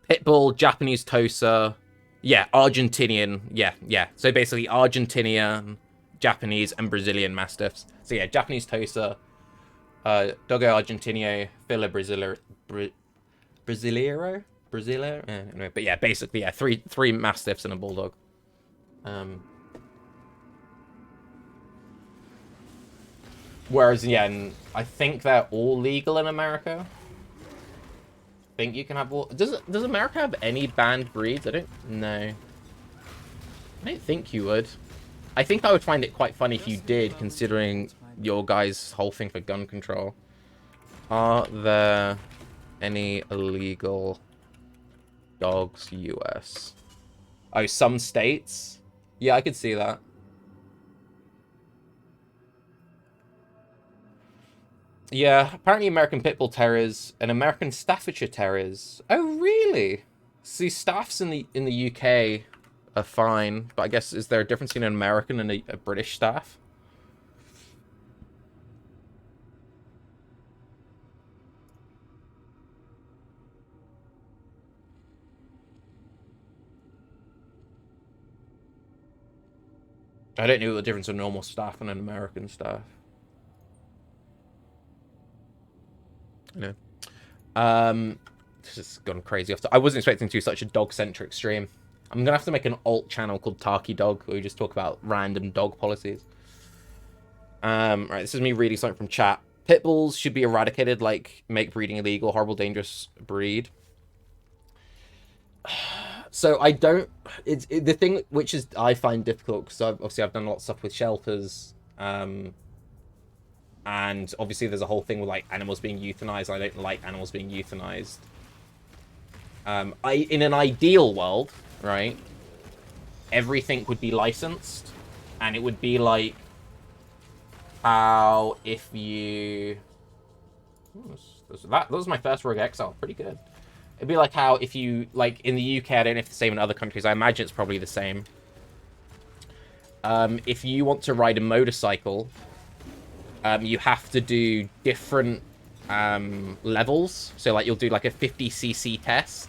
A: Pitbull, Japanese Tosa. Yeah, Argentinian. Yeah. So basically Argentinian, Japanese, and Brazilian Mastiffs. So yeah, Japanese Tosa, Dogo Argentino, Fila Brasileiro? Anyway, but yeah, basically, yeah, three Mastiffs and a Bulldog. Whereas, yeah, I think they're all legal in America. I think you can have all... Does America have any banned breeds? I don't know. I don't think you would. I think I would find it quite funny if you did, considering your guys' whole thing for gun control. Are there any illegal dogs US? Oh, some states? Yeah, I could see that. Yeah, apparently American Pit Bull Terriers and American Staffordshire Terriers. Oh, really? See, staffs in the UK are fine, but I guess is there a difference between an American and a British staff? I don't know the difference of normal staff and an American staff. you know. This has gone crazy. I wasn't expecting to do such a dog-centric stream. I'm gonna have to make an alt channel called Tarke Dog, where we just talk about random dog policies. Right, this is me reading something from chat. Pit bulls should be eradicated, like make breeding illegal, horrible, dangerous breed. So I don't. The thing which is I find difficult because obviously I've done a lot of stuff with shelters, and obviously there's a whole thing with like animals being euthanized. I don't like animals being euthanized. In an ideal world, right, everything would be licensed, and it would be like how if you... that was my first rogue exile. Pretty good. It'd be like how if you, like, in the UK, I don't know if it's the same in other countries. I imagine it's probably the same. If you want to ride a motorcycle, you have to do different levels. So, like, you'll do, like, a 50cc test.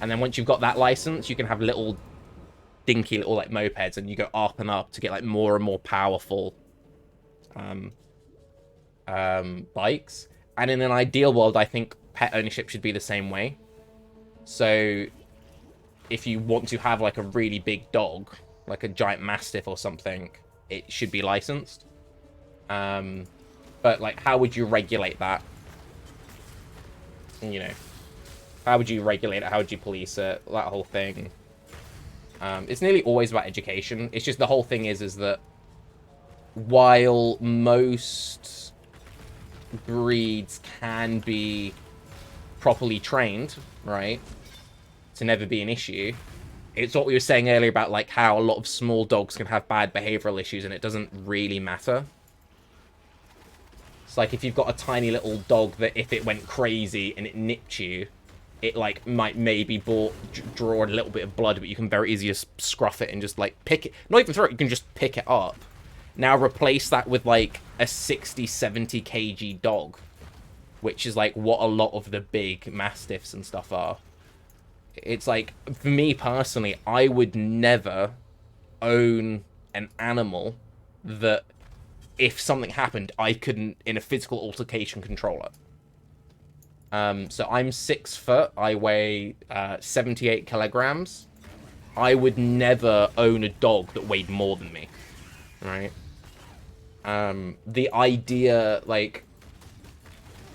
A: And then once you've got that license, you can have little dinky little, like, mopeds. And you go up and up to get, like, more and more powerful bikes. And in an ideal world, I think pet ownership should be the same way. So if you want to have like a really big dog, like a giant mastiff or something, it should be licensed. But like, how would you regulate that? You know, how would you regulate it? How would you police it? That whole thing. It's nearly always about education. It's just the whole thing is that while most breeds can be properly trained, right, to never be an issue, it's what we were saying earlier about like how a lot of small dogs can have bad behavioral issues and it doesn't really matter. It's like if you've got a tiny little dog that if it went crazy and it nipped you, it like might maybe draw a little bit of blood, but you can very easily just scruff it and just like pick it, not even throw it, you can just pick it up. Now replace that with like a 60-70 kg dog, which is like what a lot of the big mastiffs and stuff are. It's like, for me personally, I would never own an animal that if something happened, I couldn't, in a physical altercation, control it. So I'm 6 foot, I weigh 78 kilograms. I would never own a dog that weighed more than me, right? The idea, like,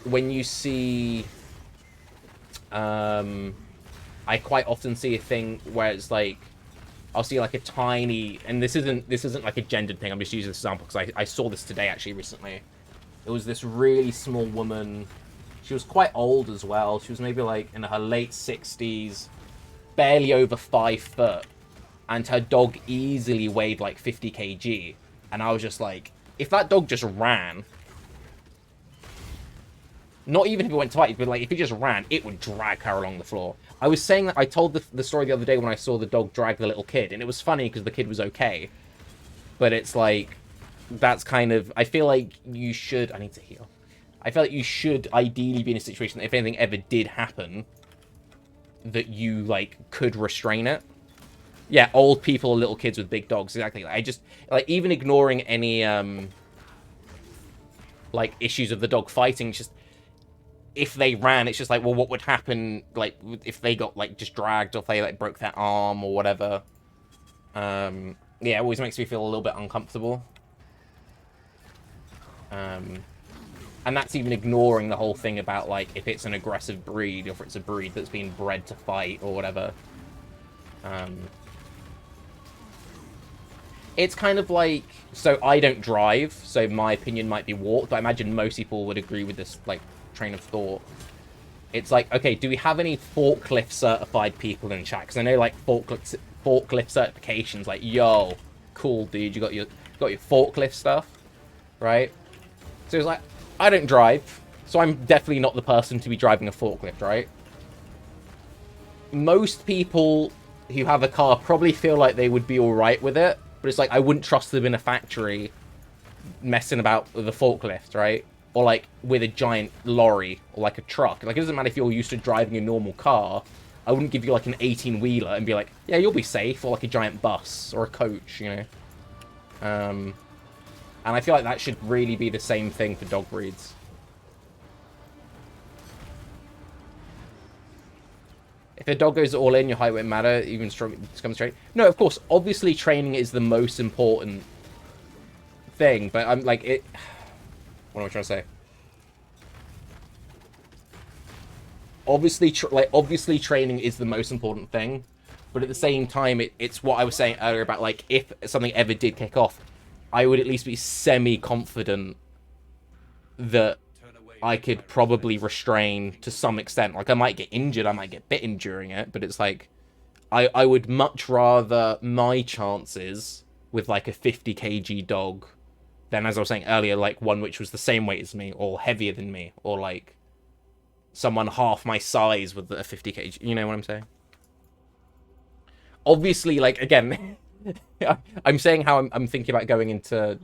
A: when you see, I quite often see a thing where it's like, I'll see like a tiny, and this isn't like a gendered thing, I'm just using this example because I saw this today actually recently. It was this really small woman, she was quite old as well, she was maybe like in her late 60s, barely over 5 foot, and her dog easily weighed like 50 kg, and I was just like, if that dog just ran, not even if it went to fight, but like if it just ran, it would drag her along the floor. I was saying that I told the story the other day when I saw the dog drag the little kid, and it was funny because the kid was okay. But it's like, that's kind of, I feel like you should, I need to heal. I feel like you should ideally be in a situation that if anything ever did happen, that you like could restrain it. Yeah, old people or little kids with big dogs, exactly. I just, like, even ignoring any, like, issues of the dog fighting, just, if they ran, it's just like, well, what would happen, like, if they got, like, just dragged, or if they, like, broke their arm, or whatever. Yeah, it always makes me feel a little bit uncomfortable. And that's even ignoring the whole thing about, like, if it's an aggressive breed, or if it's a breed that's been bred to fight, or whatever. It's kind of like, so I don't drive, so my opinion might be warped, but I imagine most people would agree with this, like, train of thought. It's like, okay, do we have any forklift certified people in chat? Because I know, like, forklift certifications, like, yo, cool, dude, you got your forklift stuff, right? So it's like, I don't drive, so I'm definitely not the person to be driving a forklift, right? Most people who have a car probably feel like they would be alright with it, but it's like, I wouldn't trust them in a factory messing about with a forklift, right? Or, like, with a giant lorry, or, like, a truck. Like, it doesn't matter if you're used to driving a normal car. I wouldn't give you, like, an 18-wheeler and be like, yeah, you'll be safe, or, like, a giant bus, or a coach, you know? And I feel like that should really be the same thing for dog breeds. If a dog goes all in, your height won't matter, even strong comes straight. No, of course, obviously training is the most important thing, but I'm like it. What am I trying to say? Obviously, training is the most important thing, but at the same time, it's what I was saying earlier about like if something ever did kick off, I would at least be semi-confident that I could probably restrain to some extent. Like, I might get injured, I might get bitten during it, but it's like, I would much rather my chances with, like, a 50 kg dog than, as I was saying earlier, like, one which was the same weight as me, or heavier than me, or, like, someone half my size with a 50 kg. You know what I'm saying? Obviously, like, again, I'm saying how I'm thinking about going into,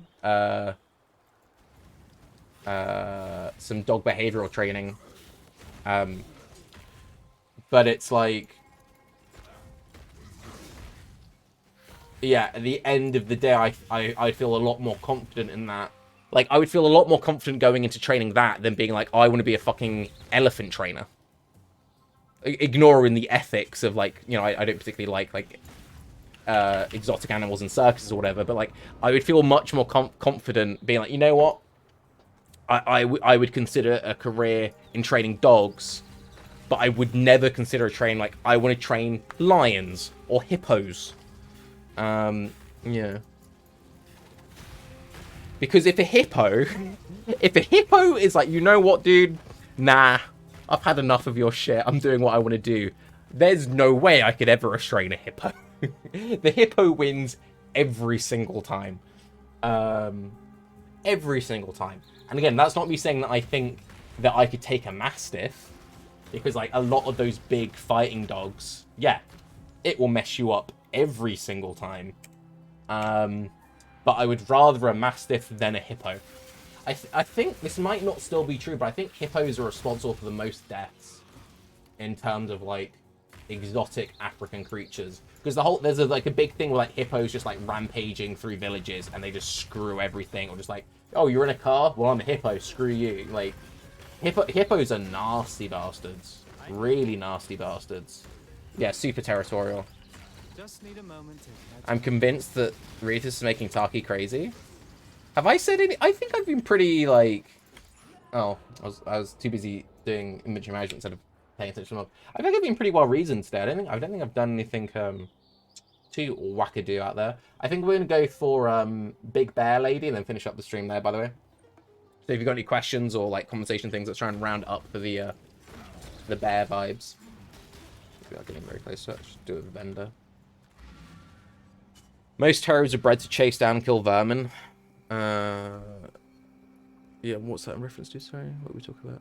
A: some dog behavioral training, but it's like, yeah, at the end of the day, I feel a lot more confident in that. Like, I would feel a lot more confident going into training that than being like, I want to be a fucking elephant trainer. Ignoring the ethics of, like, you know, I don't particularly like exotic animals in circuses or whatever, but, like, I would feel much more confident being like, you know what? I would consider a career in training dogs, but I would never consider a train like, I want to train lions or hippos. Yeah. Because if a hippo is like, you know what, dude? Nah, I've had enough of your shit. I'm doing what I want to do. There's no way I could ever restrain a hippo. The hippo wins every single time. Every single time. And again, that's not me saying that I think that I could take a mastiff, because, like, a lot of those big fighting dogs, yeah, it will mess you up every single time. But I would rather a mastiff than a hippo. I think this might not still be true, but I think hippos are responsible for the most deaths in terms of, like, exotic African creatures. Because there's a big thing with, like, hippos just, like, rampaging through villages and they just screw everything, or just like, oh, you're in a car? Well, I'm a hippo, screw you. Like, hippos are nasty bastards. Really nasty bastards. Yeah, super territorial.
D: Just need a moment to
A: I'm convinced that Ruthless is making Tarke crazy. Have I said any? I think I've been pretty, like... Oh, I was too busy doing inventory management instead of paying attention. I think I've been pretty well reasoned today. I don't think I've done anything too wackadoo out there. I think we're gonna go for Big Bear Lady and then finish up the stream there, by the way. So if you've got any questions or, like, conversation things, let's try and round up for the bear vibes. We are getting very close to it. Just do it with Vendor. Most terriers are bred to chase down and kill vermin. Yeah, what's that in reference to? Sorry, what are we talking about?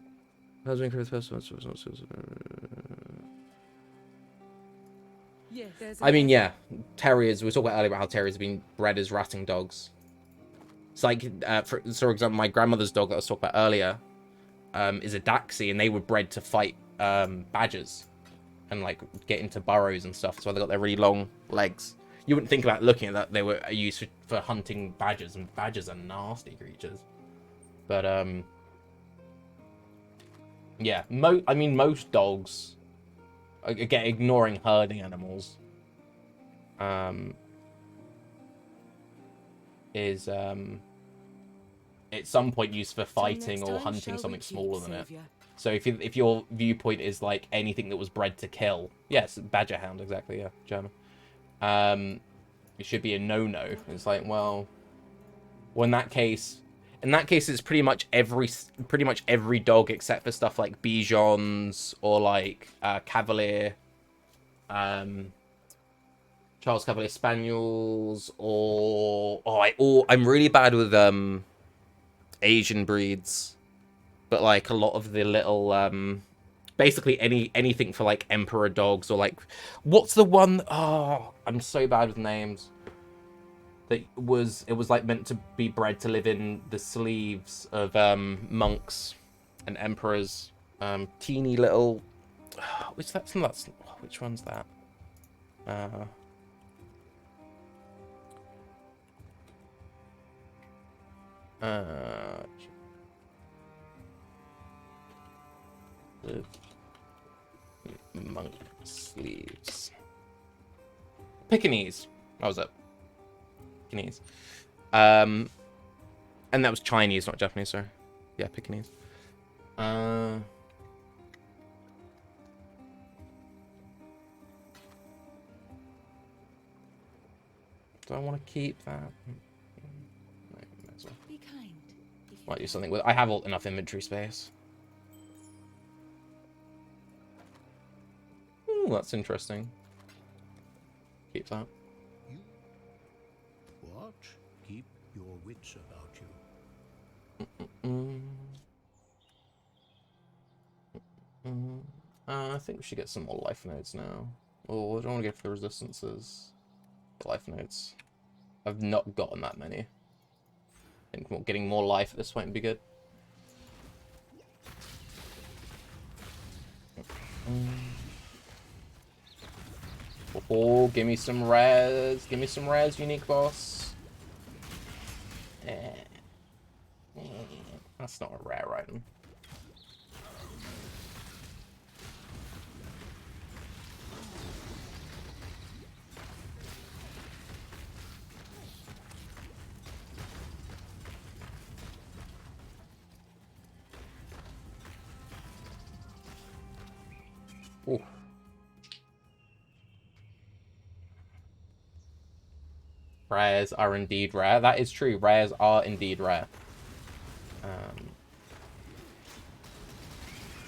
A: I mean, yeah, terriers. We were talking about earlier about how terriers have been bred as ratting dogs. It's like, for example, my grandmother's dog that I was talking about earlier is a Daxi, and they were bred to fight badgers and, like, get into burrows and stuff. So they got their really long legs. You wouldn't think about looking at that. They were used for hunting badgers, and badgers are nasty creatures. But, yeah, I mean, most dogs, again, ignoring herding animals, is, at some point used for fighting or hunting something smaller than it. So if your viewpoint is, like, anything that was bred to kill, yes, badger hound, exactly, yeah, German. It should be a no-no. It's like, well, in that case, it's pretty much every dog except for stuff like Bijons or, like, Cavalier, Charles Cavalier Spaniels, or I'm really bad with Asian breeds, but, like, a lot of the little basically anything for, like, emperor dogs, or, like, what's the one? Oh, I'm so bad with names. It was like meant to be bred to live in the sleeves of monks and emperors. Teeny little. Which one's that? Monk Sleeves. Pekingese. That was it. Pekingese. And that was Chinese, not Japanese, sorry. Yeah, Pekingese. Do I want to keep that? No, might as well.
E: Be kind.
A: Might do something with. I have enough inventory space. Ooh, that's interesting. Keep that.
C: You what? Keep your wits about you.
A: I think we should get some more life nodes now. Oh, I don't want to go for the resistances. Life nodes. I've not gotten that many. I think getting more life at this point would be good. Oh, give me some rares. Give me some rares, unique boss. That's not a rare item. Ooh. Rares are indeed rare. That is true. Rares are indeed rare.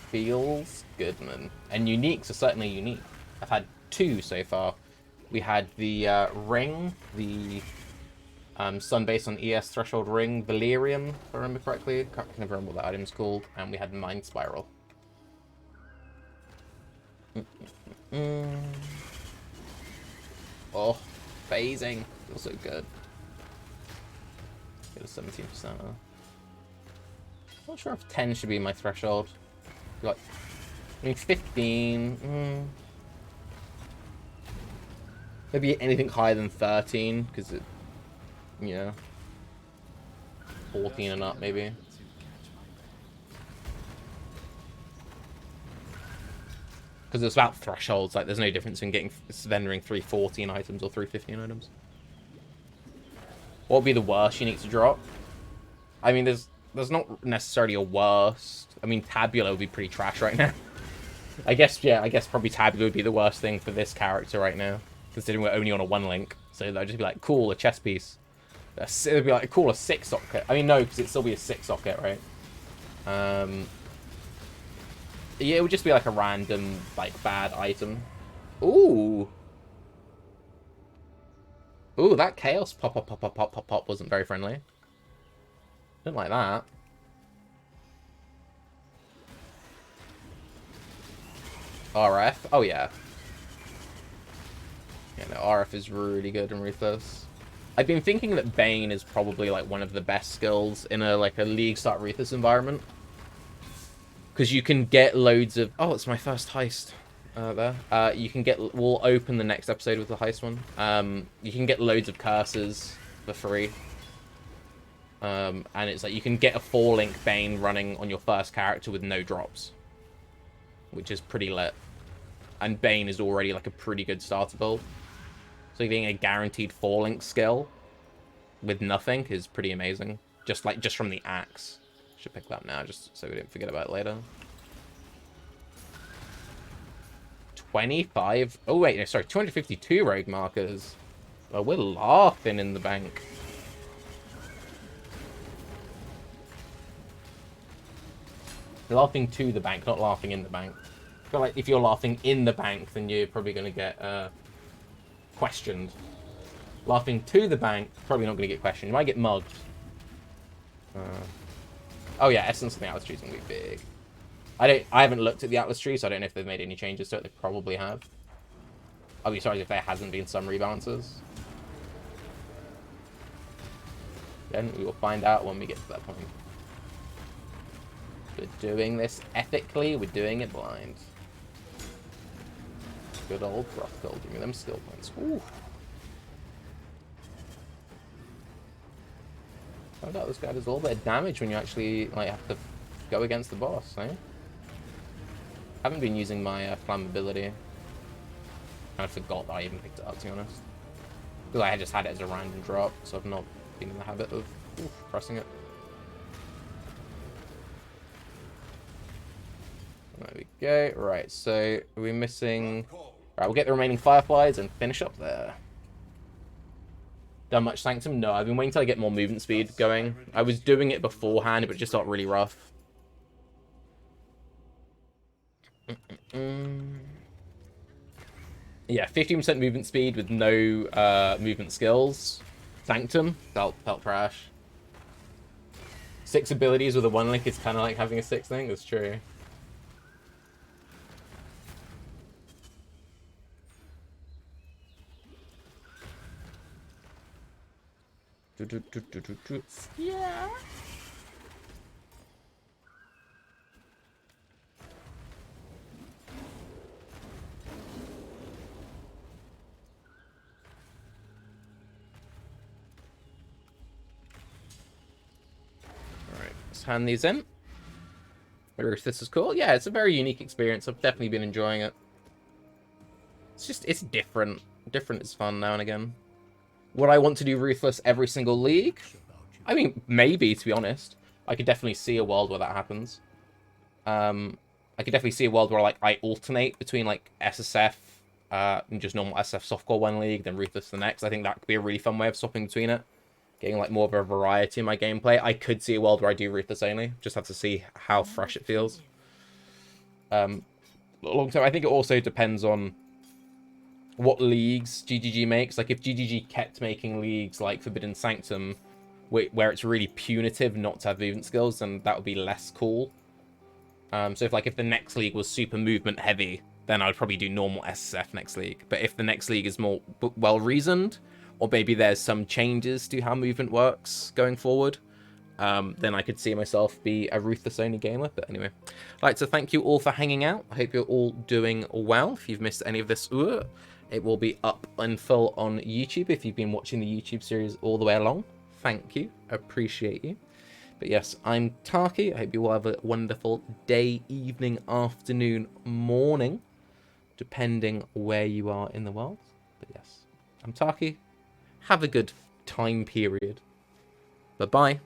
A: Feels good, man. And uniques are certainly unique. I've had 2 so far. We had the ring, the sun based on ES threshold ring, Valerium, if I remember correctly. Can't remember what that item's called. And we had Mind Spiral. Oh, phasing. Feels so good. Get a 17%. Not sure if 10 should be my threshold. Like, I mean, 15. Maybe anything higher than 13, because it, you know, 14 and up, maybe. Because it's about thresholds. Like, there's no difference in getting vending 314 items or 315 items. What would be the worst unique to drop? I mean, there's not necessarily a worst. I mean, Tabula would be pretty trash right now. I guess, yeah, I guess probably Tabula would be the worst thing for this character right now, considering we're only on a 1 link. So that'd just be like, cool, a chess piece. It'd be like, cool, a 6 socket. I mean, no, because it'd still be a 6 socket, right? Yeah, it would just be like a random, like, bad item. Ooh. Ooh, that chaos pop wasn't very friendly. Didn't like that. RF. Oh, yeah. Yeah, no, RF is really good in Ruthless. I've been thinking that Bane is probably, like, one of the best skills in a, like, a League start Ruthless environment. Because you can get loads of... Oh, it's my first heist there. You can get... We'll open the next episode with the heist one. You can get loads of curses for free. And it's like you can get a 4-link Bane running on your first character with no drops. Which is pretty lit. And Bane is already like a pretty good starter build. So getting a guaranteed 4-link skill with nothing is pretty amazing. Just from the axe. Should pick that now, just so we don't forget about it later. 25. Oh wait, no, sorry, 252 rogue markers. Oh, we're laughing in the bank. Laughing to the bank, not laughing in the bank. I feel like if you're laughing in the bank, then you're probably going to get questioned. Laughing to the bank, probably not going to get questioned. You might get mugged. Oh yeah, Essence of the Atlas Tree is going to be big. I haven't looked at the Atlas Tree, so I don't know if they've made any changes to it. They probably have. I'll be sorry if there hasn't been some rebalances. Then we will find out when we get to that point. We're doing this ethically, we're doing it blind. Good old Brothel, give me them skill points. Ooh. Found out this guy does a little bit of damage when you actually like have to go against the boss, eh? Haven't been using my flammability. I forgot that I even picked it up, to be honest. Because I just had it as a random drop, so I've not been in the habit of pressing it. There we go. Right, so are we missing... Right, we'll get the remaining Fireflies and finish up there. Done much Sanctum? No, I've been waiting till I get more movement speed going. I was doing it beforehand, but it just got really rough. Yeah, 15% movement speed with no movement skills. Sanctum felt trash. 6 abilities with a 1 link is kind of like having a 6 thing. That's true. Yeah. Alright, let's hand these in. Ruthless is cool. Yeah, it's a very unique experience. I've definitely been enjoying it. It's different. Different is fun now and again. Would I want to do Ruthless every single league? I mean, maybe, to be honest. I could definitely see a world where that happens. I could definitely see a world where like I alternate between like SSF and just normal SSF softcore one league, then Ruthless the next. I think that could be a really fun way of swapping between it. Getting like more of a variety in my gameplay. I could see a world where I do Ruthless only. Just have to see how fresh it feels. Long term, I think it also depends on what leagues GGG makes. Like if GGG kept making leagues like Forbidden Sanctum, where it's really punitive not to have movement skills, then that would be less cool. So if the next league was super movement heavy, then I would probably do normal SSF next league. But if the next league is more well reasoned, or maybe there's some changes to how movement works going forward, then I could see myself be a Ruthless only gamer. But anyway, I'd like to thank you all for hanging out. I hope you're all doing well. If you've missed any of this, it will be up and full on YouTube if you've been watching the YouTube series all the way along. Thank you. Appreciate you. But yes, I'm Tarke. I hope you all have a wonderful day, evening, afternoon, morning, depending where you are in the world. But yes, I'm Tarke. Have a good time period. Bye-bye.